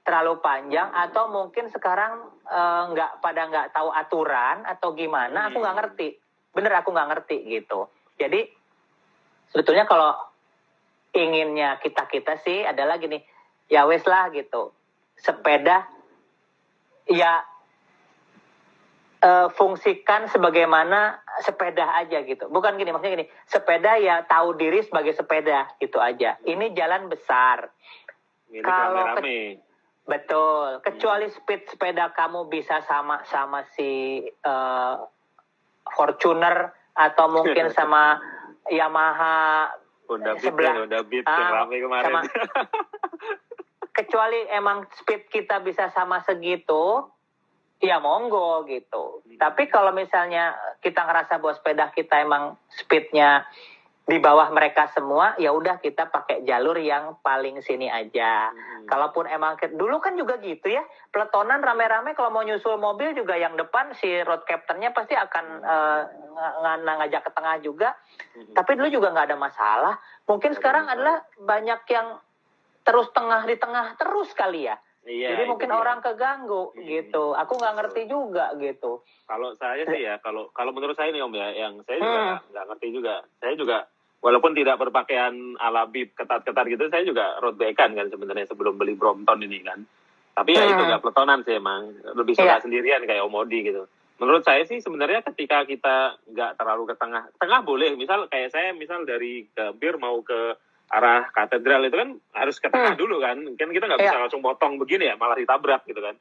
terlalu panjang atau mungkin sekarang nggak tahu aturan atau gimana? Aku nggak ngerti. Bener aku nggak ngerti gitu. Jadi sebetulnya kalau inginnya kita sih adalah gini, ya wes lah gitu. Sepeda ya fungsikan sebagaimana sepeda aja gitu. Bukan gini, maksudnya gini, sepeda ya tahu diri sebagai sepeda gitu aja. Ini jalan besar. Kalau betul, kecuali speed sepeda kamu bisa sama si Fortuner atau mungkin sama Yamaha sebelah Honda Beat yang rame kemarin. Kecuali emang speed kita bisa sama segitu, ya monggo gitu. Tapi kalau misalnya kita ngerasa bahwa sepeda kita emang speednya di bawah mereka semua, ya udah kita pakai jalur yang paling sini aja. Kalaupun emang dulu kan juga gitu ya, peletonan rame-rame kalau mau nyusul mobil juga yang depan si road captainnya pasti akan ngajak ke tengah juga. Tapi dulu juga nggak ada masalah. Mungkin sekarang adalah banyak yang terus di tengah terus kali ya. Iya, jadi mungkin orang keganggu gitu. Aku nggak ngerti juga gitu. Kalau saya sih ya, kalau menurut saya nih Om ya, yang saya juga nggak ngerti juga. Saya juga walaupun tidak berpakaian ala bib ketat-ketat gitu, saya juga road bike-an kan sebenarnya sebelum beli Brompton ini kan. Tapi ya itu nggak peletonan sih emang, lebih suka sendirian kayak Om Odi gitu. Menurut saya sih sebenarnya ketika kita nggak terlalu ke tengah boleh. Misal kayak saya dari Gambir mau ke arah katedral itu kan harus ke tengah dulu kan kita nggak bisa langsung potong begini ya, malah ditabrak gitu kan.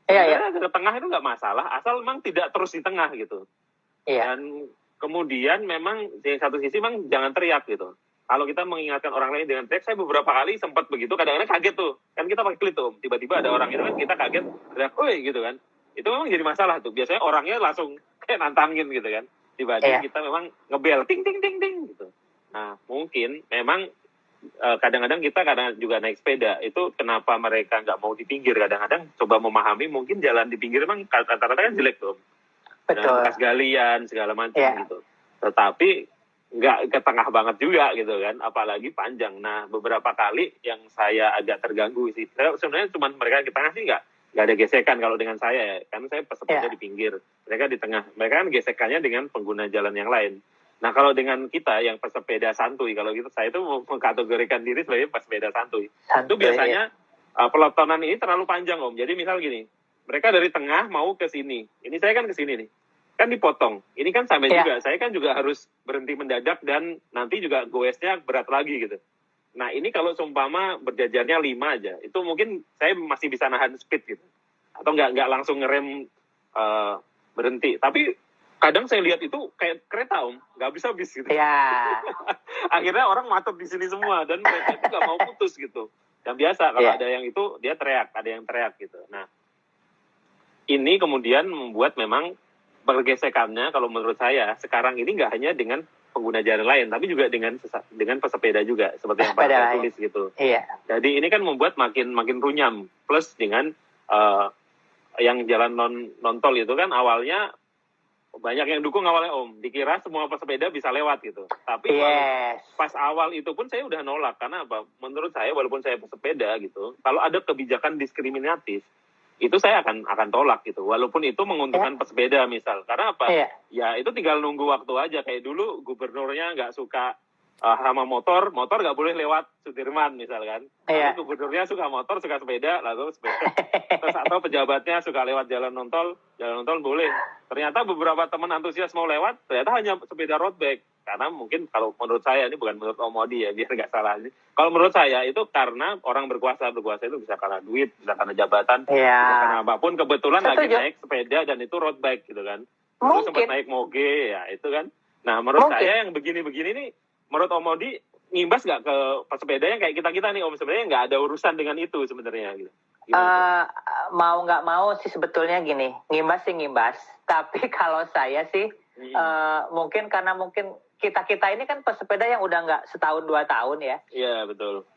Ke tengah itu nggak masalah asal memang tidak terus di tengah gitu. Dan kemudian memang di satu sisi memang jangan teriak gitu. Kalau kita mengingatkan orang lain dengan teriak, saya beberapa kali sempat begitu, kadang-kadang kaget tuh kan, kita pakai klit tuh, tiba-tiba ada orang itu kan kita kaget teriak, "Oi" gitu kan. Itu memang jadi masalah tuh, biasanya orangnya langsung kayak nantangin gitu kan, tiba-tiba kita memang ngebel ting ting ting ting gitu. Nah mungkin memang kadang-kadang kita juga naik sepeda itu kenapa mereka nggak mau di pinggir, kadang-kadang coba memahami mungkin jalan di pinggir memang kata-kata kan jelek tuh, bekas galian segala macam gitu, tetapi nggak ke tengah banget juga gitu kan, apalagi panjang. Nah beberapa kali yang saya agak terganggu sih, sebenarnya cuma mereka di tengah sih nggak ada gesekan kalau dengan saya ya, kan saya pesepeda di pinggir, mereka di tengah, mereka kan gesekannya dengan pengguna jalan yang lain. Nah kalau dengan kita yang pesepeda santuy, kalau gitu saya itu mengkategorikan diri sebagai pesepeda santuy. Itu biasanya peletonan ini terlalu panjang Om. Jadi misal gini, mereka dari tengah mau ke sini. Ini saya kan ke sini nih. Kan dipotong. Ini kan sampai juga. Saya kan juga harus berhenti mendadak dan nanti juga goesnya berat lagi gitu. Nah ini kalau seumpama berjajarnya 5 aja, itu mungkin saya masih bisa nahan speed gitu. Atau nggak langsung ngerem berhenti. Tapi kadang saya lihat itu kayak kereta nggak bisa bis gitu. Ya. Akhirnya orang matut di sini semua dan mereka itu nggak mau putus gitu. Yang biasa kalau ada yang itu dia teriak, ada yang teriak gitu. Nah ini kemudian membuat memang pergesekannya kalau menurut saya sekarang ini nggak hanya dengan pengguna jalan lain, tapi juga dengan pesepeda juga seperti yang Pak tulis gitu. Iya. Jadi ini kan membuat makin runyam. Plus dengan yang jalan non tol itu kan awalnya banyak yang dukung awalnya dikira semua pesepeda bisa lewat gitu. Tapi pas awal itu pun saya udah nolak karena apa? Menurut saya walaupun saya pesepeda gitu, kalau ada kebijakan diskriminatif itu saya akan tolak gitu, walaupun itu menguntungkan pesepeda misal, karena apa? Ya itu tinggal nunggu waktu aja. Kayak dulu gubernurnya nggak suka sama motor nggak boleh lewat Sudirman misalkan. Lalu gubernurnya suka motor, suka sepeda, lalu sepeda. Terus atau pejabatnya suka lewat jalan non tol boleh. Ternyata beberapa teman antusias mau lewat, ternyata hanya sepeda road bike. Karena mungkin kalau menurut saya, ini bukan menurut Om Modi ya, biar nggak salah. Kalau menurut saya itu karena orang berkuasa itu bisa karena duit, bisa karena jabatan, bisa karena apapun. Kebetulan lagi naik sepeda dan itu road bike gitu kan. Terus sempat naik moge ya itu kan. Nah menurut saya yang begini-begini nih, menurut Om Modi ngimbas nggak ke pesepeda yang kayak kita nih Om? Sebenarnya nggak ada urusan dengan itu sebenarnya gitu. Mau nggak mau sih sebetulnya gini, ngimbas. Tapi kalau saya sih mungkin karena kita ini kan pesepeda yang udah nggak setahun 2 tahun ya. Iya betul.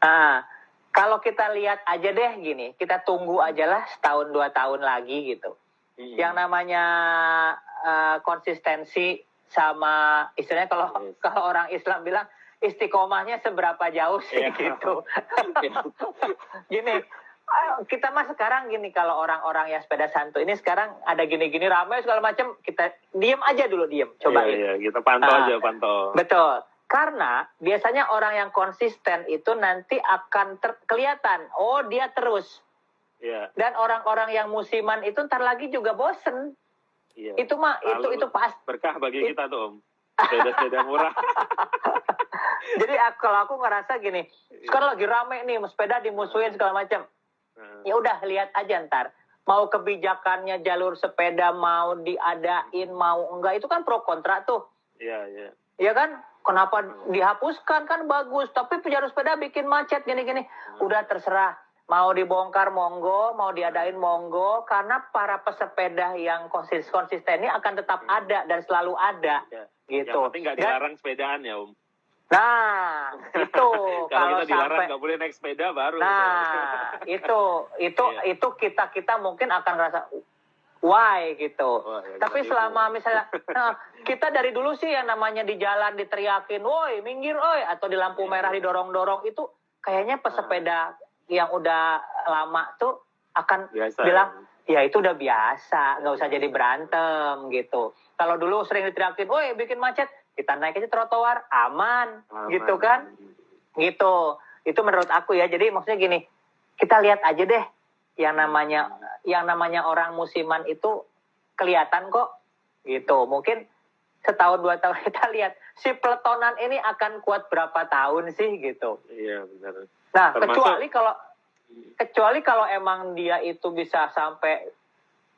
Kalau kita lihat aja deh gini, kita tunggu aja lah setahun 2 tahun lagi gitu. Yang namanya konsistensi sama istilahnya kalau orang Islam bilang istiqomahnya seberapa jauh sih gitu. Gini, kita mah sekarang gini, kalau orang-orang yang sepeda santu ini sekarang ada gini-gini ramai segala macam, kita diem aja dulu, cobain. Iya, kita pantau. Betul. Karena biasanya orang yang konsisten itu nanti akan kelihatan, dia terus. Iya. Dan orang-orang yang musiman itu ntar lagi juga bosen. Iya. Itu mah itu pasti berkah bagi kita tuh Om. Sepeda murah. Jadi kalau aku ngerasa gini, sekarang lagi rame nih sepeda dimusuhin segala macam. Ya udah lihat aja ntar. Mau kebijakannya jalur sepeda mau diadain mau enggak, itu kan pro kontra tuh. Iya. Iya kan? Kenapa dihapuskan kan bagus, tapi jalur sepeda bikin macet gini-gini. Udah terserah. Mau dibongkar monggo, mau diadain monggo, karena para pesepeda yang konsisten ini akan tetap ada dan selalu ada. Gitu. Yang penting nggak dilarang sepedaan ya Om. Nah, itu kalau kita dilarang nggak boleh naik sepeda baru. Nah, itu kita mungkin akan ngerasa why gitu. Tapi selama misalnya kita dari dulu sih yang namanya di jalan diteriakin, woi minggir oi, atau di lampu merah didorong-dorong, itu kayaknya pesepeda yang udah lama tuh akan bilang ya itu udah biasa, nggak usah jadi berantem gitu. Kalau dulu sering diteriakin, woi bikin macet, kita naik aja trotoar, aman. Gitu kan? Gitu. Itu menurut aku ya. Jadi maksudnya gini, kita lihat aja deh yang namanya orang musiman itu kelihatan kok. Gitu. Mungkin setahun 2 tahun kita lihat si peletonan ini akan kuat berapa tahun sih gitu. Iya, benar. Nah, kecuali kalau emang dia itu bisa sampai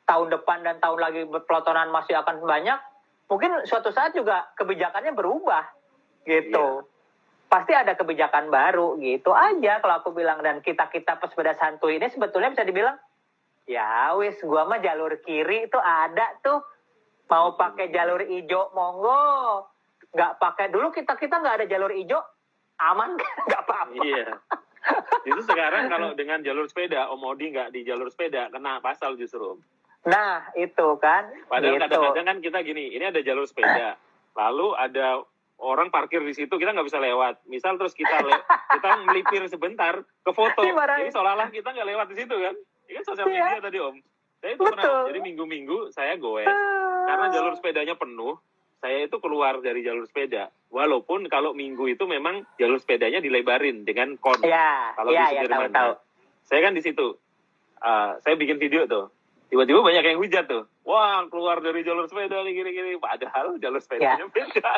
tahun depan dan tahun lagi peletonan masih akan banyak, mungkin suatu saat juga kebijakannya berubah gitu. Pasti ada kebijakan baru gitu aja kalau aku bilang. Dan kita pesepeda santuy ini sebetulnya bisa dibilang ya wis, gua mah jalur kiri itu ada tuh, mau pakai jalur hijau monggo, nggak pakai. Dulu kita nggak ada jalur hijau, aman kan, nggak apa-apa. Iya. Itu sekarang kalau dengan jalur sepeda, Om Modi nggak di jalur sepeda, kena pasal justru. Nah, itu kan. Padahal kadang-kadang kan kita gini, ini ada jalur sepeda, lalu ada orang parkir di situ, kita nggak bisa lewat. Misal terus kita melipir sebentar ke foto, jadi seolah-olah kita nggak lewat di situ kan. Ini kan sosial media tadi Om. Saya itu pernah, jadi minggu-minggu saya goes, karena jalur sepedanya penuh, saya itu keluar dari jalur sepeda. Walaupun kalau minggu itu memang jalur sepedanya dilebarin dengan kon. Kalau di Sudirman. Tahu. Saya kan di situ. Saya bikin video tuh. Tiba-tiba banyak yang hujat tuh. Wah, keluar dari jalur sepeda nih gini-gini. Padahal jalur sepedanya beda.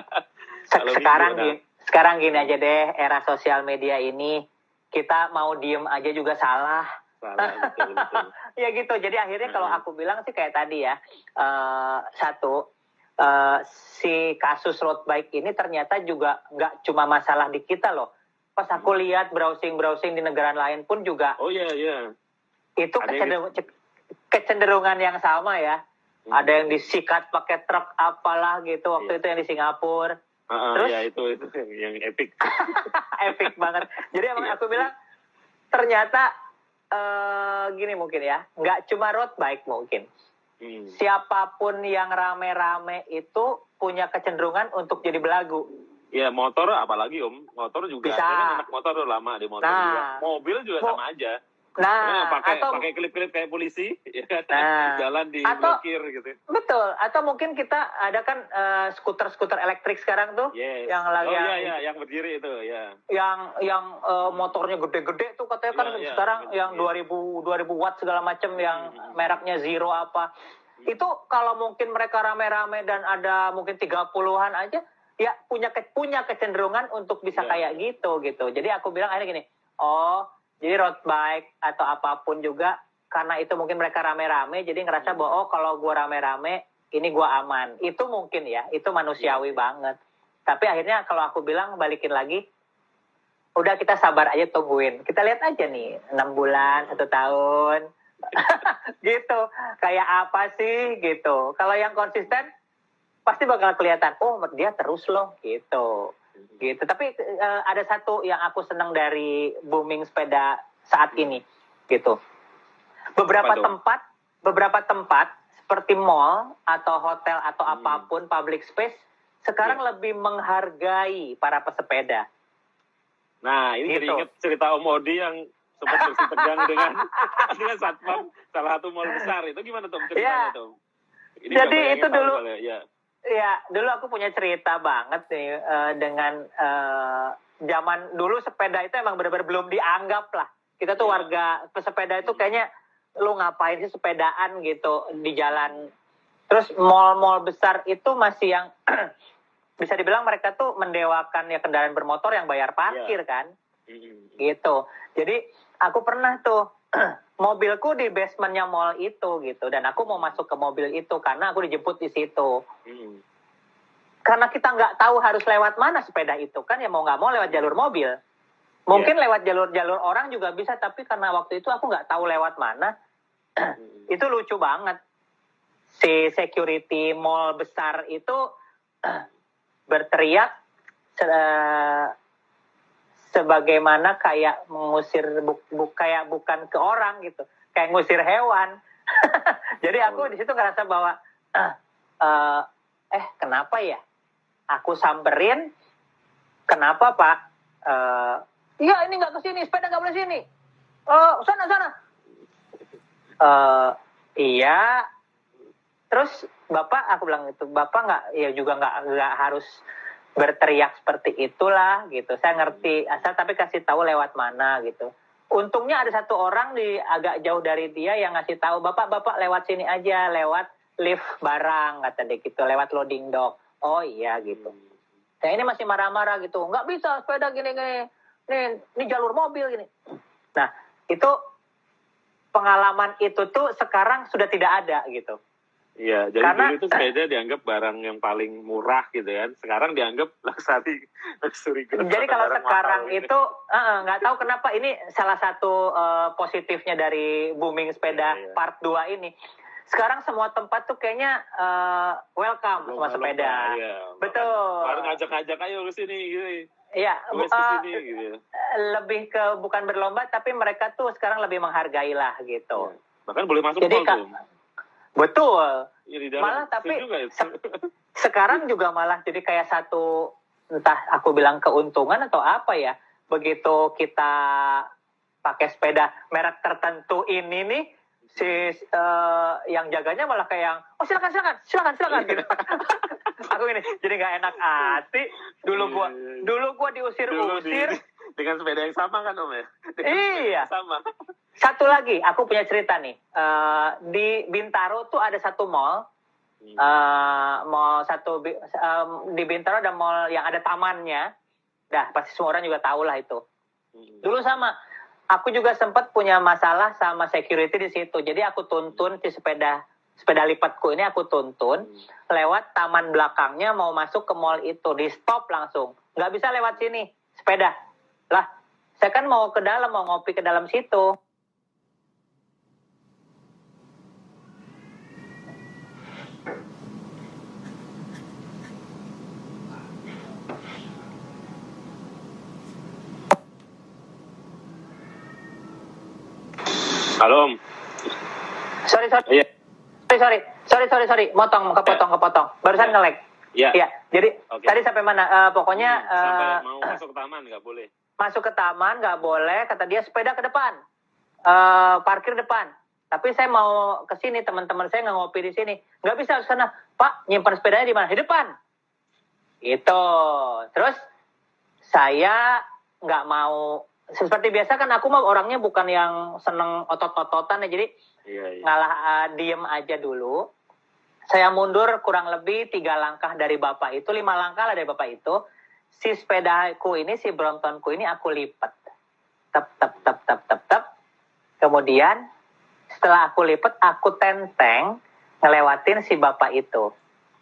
Sekarang gini aja deh, era sosial media ini kita mau diem aja juga salah. Betul. Ya gitu. Jadi akhirnya kalau aku bilang sih kayak tadi ya, si kasus road bike ini ternyata juga nggak cuma masalah di kita loh. Pas aku lihat browsing di negara lain pun juga. Oh iya. Itu kecenderungan yang sama ya. Ada yang disikat pakai truk apalah gitu. Waktu itu yang di Singapura. Terus ya itu yang epic. Epic banget. Jadi emang aku bilang ternyata gini mungkin ya, nggak cuma road bike mungkin. Siapapun yang rame-rame itu punya kecenderungan untuk jadi belagu. Ya motor apalagi motor juga. Bisa. Kan anak motor udah lama di motor juga. Mobil juga sama aja. Pakai klip-klip kayak polisi, ya kan? Jalan diblokir gitu. Betul. Atau mungkin kita ada kan skuter elektrik sekarang tuh, yang lagi yang berdiri itu, ya. Yang motornya gede-gede tuh katanya kan sekarang yang 2000 watt segala macam yang mereknya Zero apa. Itu kalau mungkin mereka rame-rame dan ada mungkin 30-an aja, ya punya kecenderungan untuk bisa kayak gitu. Jadi aku bilang akhirnya gini, jadi road bike atau apapun juga, karena itu mungkin mereka rame-rame, jadi ngerasa bahwa kalau gue rame-rame, ini gue aman. Itu mungkin ya, itu manusiawi banget. Tapi akhirnya kalau aku bilang, balikin lagi, udah kita sabar aja tungguin. Kita lihat aja nih, 6 bulan, 1 tahun. Gitu, kayak apa sih gitu. Kalau yang konsisten, pasti bakal kelihatan, dia terus loh, gitu. Tapi ada satu yang aku senang dari booming sepeda saat ini gitu. Beberapa tempat seperti mall atau hotel atau apapun public space sekarang lebih menghargai para pesepeda. Nah, ini jadi ingat cerita Om Odi yang sempat bersih tegang dengan satpam salah satu mall besar. Itu gimana Tom ceritanya Tom? Jadi itu dulu. Ya, dulu aku punya cerita banget nih dengan zaman dulu sepeda itu emang benar-benar belum dianggap lah. Kita tuh warga pesepeda itu kayaknya lu ngapain sih sepedaan gitu di jalan. Terus mall-mall besar itu masih yang bisa dibilang mereka tuh mendewakan ya kendaraan bermotor yang bayar parkir kan. Gitu. Jadi aku pernah tuh mobilku di basementnya mall itu gitu, dan aku mau masuk ke mobil itu karena aku dijemput di situ. Karena kita nggak tahu harus lewat mana sepeda itu kan, ya mau nggak mau lewat jalur mobil. Mungkin lewat jalur orang juga bisa, tapi karena waktu itu aku nggak tahu lewat mana, itu lucu banget. Si security mall besar itu berteriak sebagaimana kayak mengusir kayak bukan ke orang gitu, kayak ngusir hewan. Jadi aku di situ ngerasa bahwa kenapa ya aku samperin, kenapa Pak? Iya ini nggak kesini, sepeda nggak boleh sini. Sana. Iya. Terus Bapak, aku bilang itu, Bapak nggak harus berteriak seperti itulah gitu. Saya ngerti, asal tapi kasih tahu lewat mana gitu. Untungnya ada satu orang di agak jauh dari dia yang ngasih tahu, Bapak lewat sini aja, lewat lift barang kata dia gitu, lewat loading dock. Oh iya gitu. Saya ini masih marah-marah gitu, nggak bisa sepeda gini. Ini jalur mobil gini. Nah itu pengalaman itu tuh sekarang sudah tidak ada gitu. Iya, jadi dulu itu sepeda dianggap barang yang paling murah gitu kan. Sekarang dianggap luxury goods. Jadi kalau sekarang itu nggak tahu kenapa, ini salah satu positifnya dari booming sepeda part 2 ini. Sekarang semua tempat tuh kayaknya welcome sama sepeda. Iya. Betul. Baru ngajak-ngajak ayo ke sini gitu. Iya, gitu. Lebih ke bukan berlomba, tapi mereka tuh sekarang lebih menghargai lah gitu. Ya. Bahkan boleh masuk mall tuh. Betul. Ya, malah tapi sekarang juga malah jadi kayak satu, entah aku bilang keuntungan atau apa ya. Begitu kita pakai sepeda merek tertentu ini nih, yang jaganya malah kayak yang, silakan gitu. Aku ini jadi nggak enak hati. Dulu gua diusir-usir. dengan sepeda yang sama kan Om ya? Dengan Iya. sama. Satu lagi, aku punya cerita nih. Di Bintaro tuh ada satu mall. Di Bintaro ada mall yang ada tamannya. Dah, pasti semua orang juga tahu lah itu. Dulu sama, aku juga sempat punya masalah sama security di situ. Jadi aku tuntun si sepeda lipatku ini aku tuntun lewat taman belakangnya mau masuk ke mall itu. Di stop langsung. Nggak bisa lewat sini, sepeda. Lah, saya kan mau ke dalam, mau ngopi ke dalam situ. Halo Om. Sorry. Iya. Sorry. Kepotong. Barusan nge-lag. Iya. Jadi Oke. tadi sampai mana? Pokoknya sampai mau masuk ke taman nggak boleh. masuk ke taman nggak boleh. Kata dia sepeda ke depan, parkir depan. Tapi saya mau ke sini, teman-teman saya nggak ngopi di sini. Nggak bisa ke sana. Pak, nyimpan sepedanya di mana? Di depan. Itu. Terus saya nggak mau. Seperti biasa kan aku mah orangnya bukan yang seneng otot-ototan ya. Jadi ngalah diem aja dulu. Saya mundur kurang lebih 3 langkah dari bapak itu, 5 langkah lah dari bapak itu. Si sepedaku ini, si Bromptonku ini aku lipat. Tep. Kemudian setelah aku lipat, aku tenteng ngelewatin si bapak itu.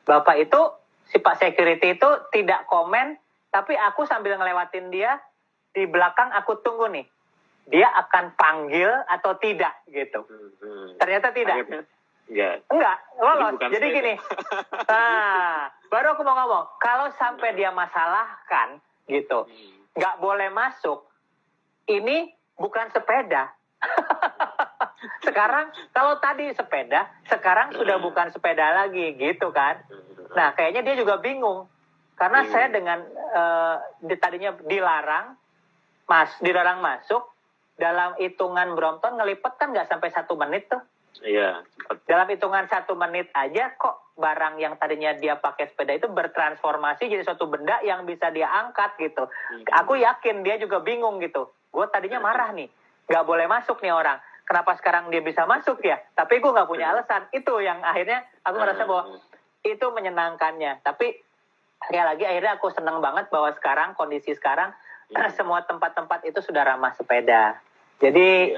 Bapak itu, si Pak Security itu tidak komen, tapi aku sambil ngelewatin dia, di belakang aku tunggu nih. Dia akan panggil atau tidak gitu. Ternyata tidak. Enggak, lolos. Jadi gini. Nah, baru aku mau ngomong. Kalau sampai dia masalahkan gitu, nggak boleh masuk. Ini bukan sepeda. Sekarang kalau tadi sepeda, sekarang sudah bukan sepeda lagi gitu kan. Nah, kayaknya dia juga bingung. Karena saya dengan tadinya dilarang masuk, dalam hitungan Brompton ngelipet kan nggak sampai 1 menit tuh. Iya, cepat. Dalam hitungan 1 menit aja kok barang yang tadinya dia pakai sepeda itu bertransformasi jadi suatu benda yang bisa dia angkat gitu. Aku yakin dia juga bingung gitu. Gue tadinya marah nih, nggak boleh masuk nih orang. Kenapa sekarang dia bisa masuk ya? Tapi gue nggak punya alasan. Itu yang akhirnya aku merasa bahwa itu menyenangkannya. Tapi sekali lagi akhirnya aku senang banget bahwa sekarang kondisi sekarang semua tempat-tempat itu sudah ramah sepeda. Jadi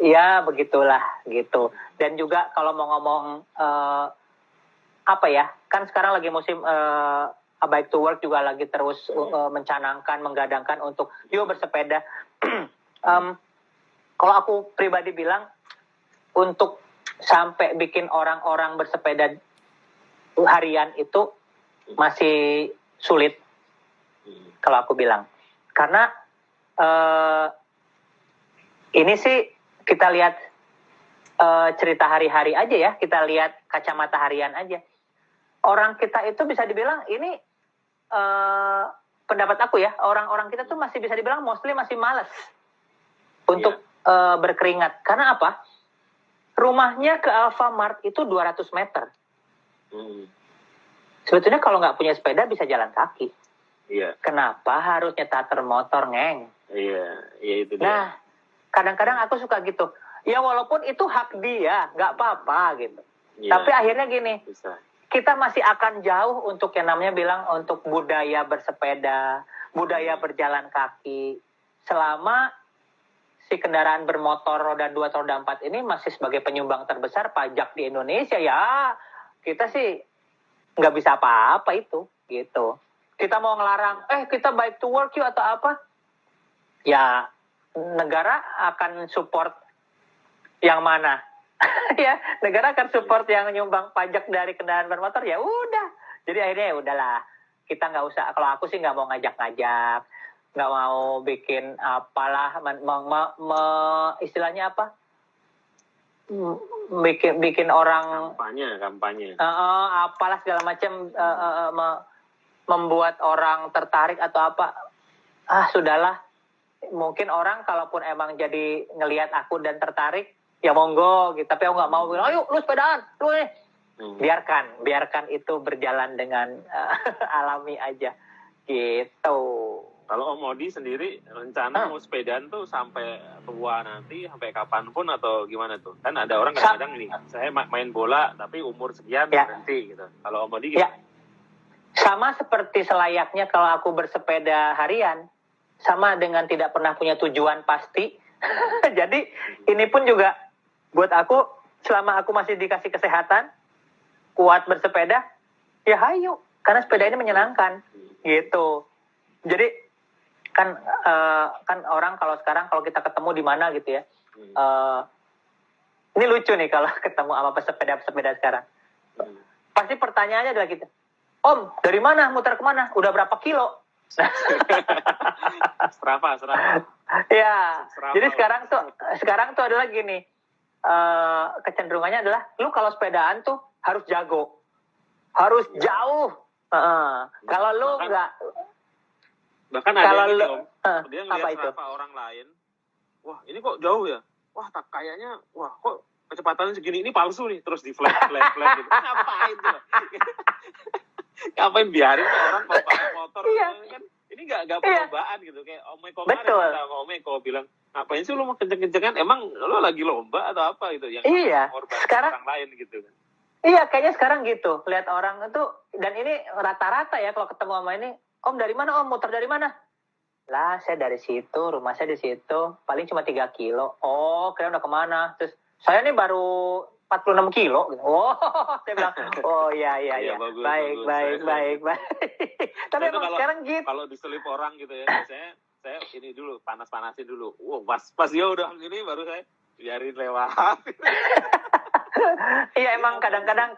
ya begitulah gitu. Dan juga kalau mau ngomong apa ya, kan sekarang lagi musim Bike to Work juga lagi terus mencanangkan, menggadangkan untuk yuk bersepeda. Kalau aku pribadi bilang untuk sampai bikin orang-orang bersepeda harian itu masih sulit kalau aku bilang. Karena ini sih kita lihat cerita hari-hari aja ya, kita lihat kacamata harian aja. Orang kita itu bisa dibilang ini pendapat aku ya, orang-orang kita tuh masih bisa dibilang mostly masih malas untuk berkeringat. Karena apa? Rumahnya ke Alfamart itu 200 meter. Sebetulnya kalau nggak punya sepeda bisa jalan kaki. Iya. Kenapa harus nyetar motor, ngeng? Iya itu dia. Nah, kadang-kadang aku suka gitu. Ya walaupun itu hak dia, nggak apa-apa gitu. Iya. Tapi akhirnya gini, Bisa. kita masih akan jauh untuk yang namanya bilang untuk budaya bersepeda, budaya berjalan kaki. Selama si kendaraan bermotor roda 2 atau roda 4 ini masih sebagai penyumbang terbesar pajak di Indonesia, ya kita sih nggak bisa apa-apa itu gitu. Kita mau ngelarang, kita bike to work yuk atau apa? Ya negara akan support yang mana? Ya negara akan support yang nyumbang pajak dari kendaraan bermotor, ya udah. Jadi akhirnya ya udahlah, kita nggak usah. Kalau aku sih nggak mau ngajak-ngajak, nggak mau bikin apalah, istilahnya apa? Bikin orang kampanye. Apalah segala macam, membuat orang tertarik atau apa. Sudahlah. Mungkin orang kalaupun emang jadi ngelihat aku dan tertarik, ya monggo gitu. Tapi aku nggak mau bilang, ayo lu sepedaan, lu nih. Biarkan itu berjalan dengan alami aja gitu. Kalau Om Modi sendiri rencana mau sepedaan tuh sampai tua nanti, sampai kapanpun atau gimana tuh? Kan ada orang kadang-kadang nih, saya main bola tapi umur sekian berhenti gitu. Kalau Om Modi gimana? Sama seperti selayaknya kalau aku bersepeda harian, sama dengan tidak pernah punya tujuan pasti. Jadi ini pun juga buat aku, selama aku masih dikasih kesehatan, kuat bersepeda, ya hayu. Karena sepeda ini menyenangkan, gitu. Jadi kan orang kalau sekarang kalau kita ketemu di mana gitu ya, ini lucu nih kalau ketemu sama pesepeda sekarang. Pasti pertanyaannya adalah gitu, Om, dari mana, muter kemana, udah berapa kilo? Strava. Ya, jadi sekarang tuh adalah gini, kecenderungannya adalah lu kalau sepedaan tuh harus jago, harus jauh. Kalau lu nggak, bahkan ada yang Om, dia ngeliat Strava orang lain, wah ini kok jauh ya, wah tak kayaknya, wah kok kecepatannya segini, ini palsu nih, terus di flat gitu. Ngapain tuh? Ngapain biarin tuh orang pakai motor kan? Ini nggak perlombaan gitu, kayak Om Eko kemarin sama Om Eko bilang, ngapain sih lu mau kenceng-kencengan? Emang lu lagi lomba atau apa gitu? Yang sekarang orang lain gitu kan? Iya, kayaknya sekarang gitu. Lihat orang itu, dan ini rata-rata ya kalau ketemu sama ini, Om dari mana Om? Muter dari mana? Lah, saya dari situ, rumah saya di situ, paling cuma 3 kilo. Oh, kalian udah kemana? Terus, saya nih baru 46 kilo. Oh, saya bilang, oh iya. Bagus, baik. Tapi emang sekarang gitu. Kalau diselip orang gitu ya, saya ini dulu, panas-panasin dulu. Wow, pas ya udah gini, baru saya biarin lewat. Iya, emang kadang-kadang,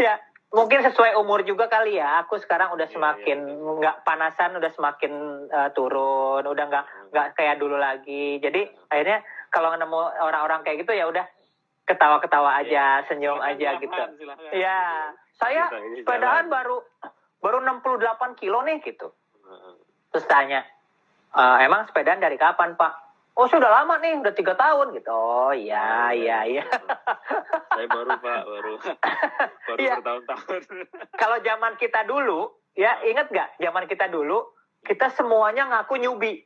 ya, mungkin sesuai umur juga kali ya. Aku sekarang udah semakin nggak panasan, udah semakin turun, udah nggak kayak dulu lagi. Jadi akhirnya kalau nemu orang-orang kayak gitu ya udah ketawa-ketawa aja, senyum aja gitu. Silakan. Ya, saya sepedaan baru 68 kilo nih gitu. Terus tanya, emang sepedaan dari kapan Pak? Oh sudah lama nih, udah 3 tahun gitu. Oh iya. Saya baru bertahun-tahun. Kalau zaman kita dulu, ya ingat nggak? Zaman kita dulu, kita semuanya ngaku newbie.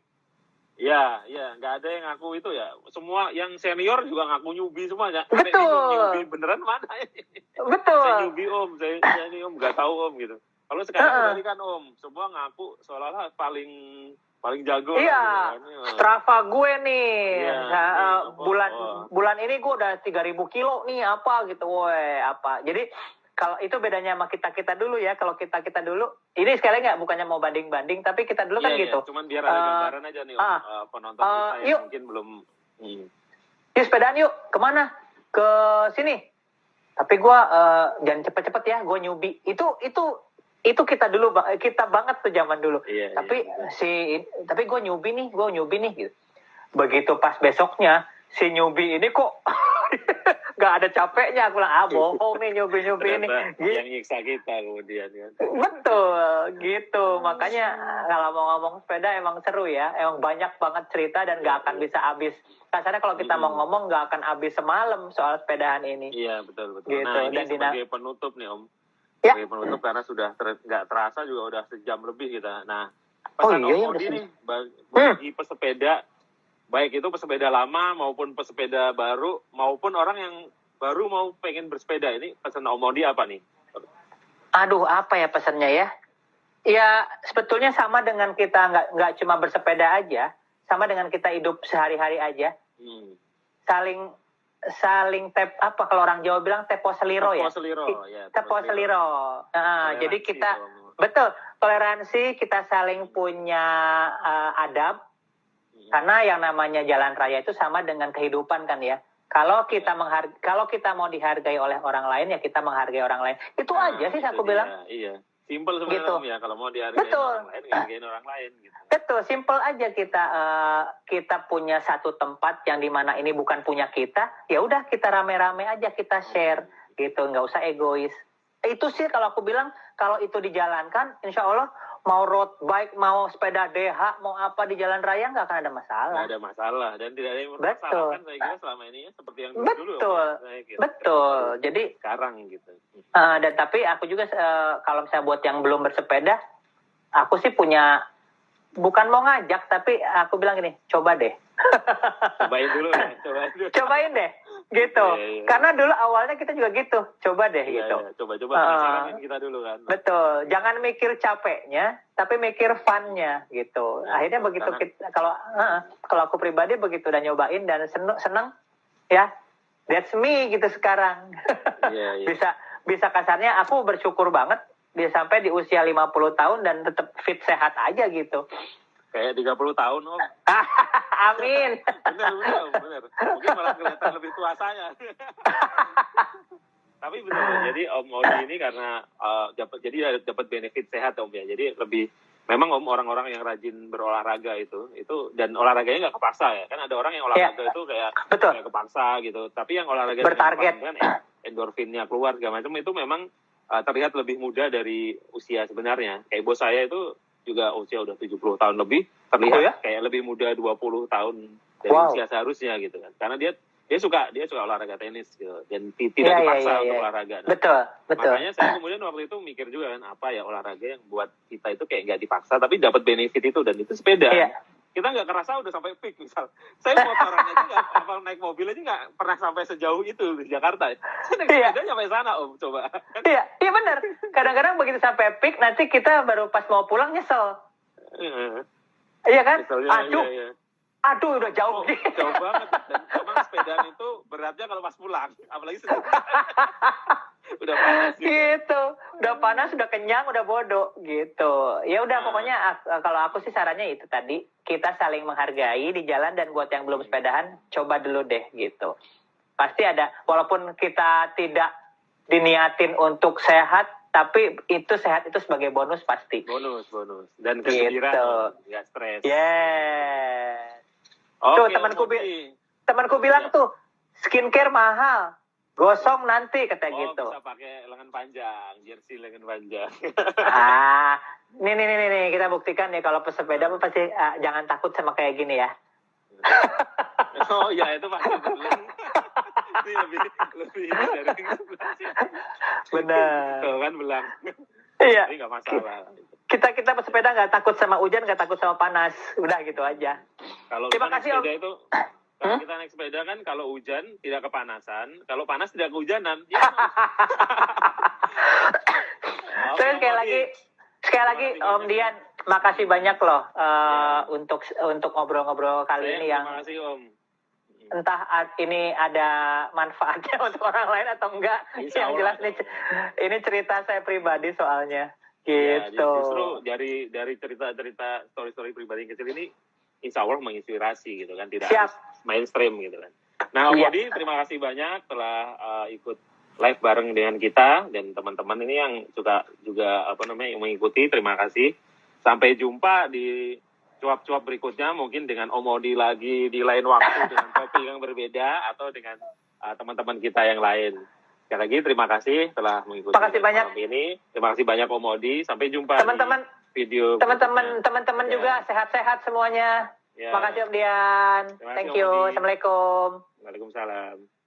Iya, nggak ada yang ngaku itu ya. Semua yang senior juga ngaku newbie semuanya. Betul. Newbie beneran mana? Betul. Saya newbie Om, saya ini Om, nggak tahu Om gitu. Kalau sekarang kan Om, semua ngaku seolah-olah paling jago. Iya, Strava gue nih, bulan ini gue udah 3.000 kilo nih, apa gitu, apa. Jadi kalau itu bedanya sama kita dulu ya. Kalau kita dulu, ini sekali nggak, bukannya mau banding-banding, tapi kita dulu kan gitu. Cuman biar ada gambaran aja nih penonton kita yang mungkin belum. Yuk sepedaan yuk, kemana? Ke sini. Tapi gue jangan cepet-cepet ya, gue newbie. Itu kita dulu, kita banget tuh zaman dulu. Tapi gue newbie nih gitu. Begitu pas besoknya si newbie ini kok nggak ada capeknya, aku bilang bohong nih newbie ini. Yang nyiksa kita kemudian kan. Betul, gitu. Makanya kalau mau ngomong sepeda emang seru ya. Emang banyak banget cerita dan nggak akan bisa habis. Kasarnya kalau kita mau ngomong nggak akan habis semalam soal sepedaan ini. Iya betul. Gitu. Nah ini dan sebagai penutup nih Om. Ya. Sebagai penutup karena sudah nggak terasa juga udah sejam lebih kita. Nah pesan Om Modi nih bagi pesepeda, baik itu pesepeda lama maupun pesepeda baru maupun orang yang baru mau pengen bersepeda, ini pesan Om Modi apa nih? Aduh, apa ya pesannya ya? Ya sebetulnya sama dengan kita nggak cuma bersepeda aja, sama dengan kita hidup sehari-hari aja. Saling apa kalau orang Jawa bilang tepo seliro ya. Tepo seliro. Jadi kita betul toleransi, kita saling punya adab. Karena yang namanya jalan raya itu sama dengan kehidupan kan ya. Kalau kita mau dihargai oleh orang lain ya kita menghargai orang lain. Itu aja sih aku bilang. Iya. Simpel sebenarnya gitu. Ya kalau mau dihargai orang lain, hargain orang lain gitu. Betul, simpel aja kita punya satu tempat yang dimana ini bukan punya kita, ya udah kita rame-rame aja kita share gitu, nggak usah egois. Itu sih kalau aku bilang, kalau itu dijalankan, insya Allah mau road bike, mau sepeda DH, mau apa di jalan raya nggak akan ada masalah. Nggak ada masalah dan tidak ada yang mempermasalahkan saya kira selama ini ya, seperti yang dulu. Betul. Jadi sekarang gitu. Dan tapi aku juga kalau misalnya buat yang belum bersepeda, aku sih punya bukan mau ngajak, tapi aku bilang gini, coba deh. Cobain dulu ya, cobain dulu. Cobain deh, gitu. Iya. Karena dulu awalnya kita juga gitu, coba deh gitu. Iya. Coba-coba penasaran kita dulu kan. Betul, jangan mikir capeknya, tapi mikir fun-nya gitu. Akhirnya begitu kalau aku pribadi begitu udah nyobain dan seneng ya, that's me gitu sekarang. Iya. Bisa kasarnya aku bersyukur banget bisa sampai di usia 50 tahun dan tetap fit sehat aja gitu. Kayak 30 tahun, Om. Amin. Bener. Mungkin malah kelihatan lebih tua saya. Tapi benar, jadi Om Odi ini karena dapat benefit sehat Om ya. Jadi memang Om orang-orang yang rajin berolahraga itu dan olahraganya nggak kepaksa ya. Kan ada orang yang olahraga itu kayak kepaksa gitu. Tapi yang olahraga bertarget kan endorfinnya keluar segala macam itu memang terlihat lebih muda dari usia sebenarnya. Kayak bos saya itu juga usia udah 70 tahun lebih, terlihat kayak lebih muda 20 tahun dari usia seharusnya gitu kan. Karena dia suka olahraga tenis gitu dan tidak dipaksa untuk olahraga. Nah, betul. Makanya saya kemudian waktu itu mikir juga kan apa ya olahraga yang buat kita itu kayak nggak dipaksa tapi dapat benefit itu, dan itu sepeda. Kita nggak kerasa udah sampai peak misal. Saya motoran aja apa naik mobil aja nggak pernah sampai sejauh itu di Jakarta. Saya naik sepeda sampai sana Om, coba. Iya benar. Kadang-kadang begitu sampai peak nanti kita baru pas mau pulang nyesel. Iya kan? Aduh udah jauh. Jauh banget. Dan memang sepedaan itu beratnya kalau pas pulang, apalagi sendiri. Udah panas gitu. Udah panas, udah kenyang, udah bodoh gitu. Ya udah pokoknya kalau aku sih sarannya itu tadi, kita saling menghargai di jalan, dan buat yang belum sepedahan coba dulu deh gitu. Pasti ada, walaupun kita tidak diniatin untuk sehat, tapi itu sehat itu sebagai bonus pasti. Bonus. Dan kegembiraan, nggak stres. Yes. Tuh temanku bilang tuh skincare mahal. Gosong nanti kata gitu. Bisa pakai lengan panjang, jersey lengan panjang. Nih kita buktikan nih kalau pesepeda pasti jangan takut sama kayak gini ya. Oh iya itu pasti belang. Ini lebih dari benar. Tuh kan belang. Iya. Ini nggak masalah. Kita pesepeda nggak takut sama hujan, nggak takut sama panas. Udah gitu aja. Terima kasih Om. Itu kalau kita naik sepeda kan kalau hujan tidak kepanasan, kalau panas tidak kehujanan. Terus sekali lagi Om Dian, makasih banyak loh untuk ngobrol-ngobrol kali ini yang. Terima kasih Om. Entah ini ada manfaatnya untuk orang lain atau enggak. Yang jelas ini cerita saya pribadi soalnya. Gitu. Ya, justru dari cerita story pribadi kecil ini insya Allah menginspirasi gitu kan, tidak harus mainstream gitu kan. Nah Om Odi, terima kasih banyak telah ikut live bareng dengan kita dan teman-teman ini yang juga yang mengikuti. Terima kasih. Sampai jumpa di cuap-cuap berikutnya mungkin dengan Om Odi lagi di lain waktu dengan topik yang berbeda atau dengan teman-teman kita yang lain. Sekali lagi terima kasih telah mengikuti malam ini. Terima kasih banyak Om Odi. Sampai jumpa teman-teman. Video teman-teman juga sehat-sehat semuanya. Makasih Om Dian. Thank you. Assalamualaikum. Waalaikumsalam.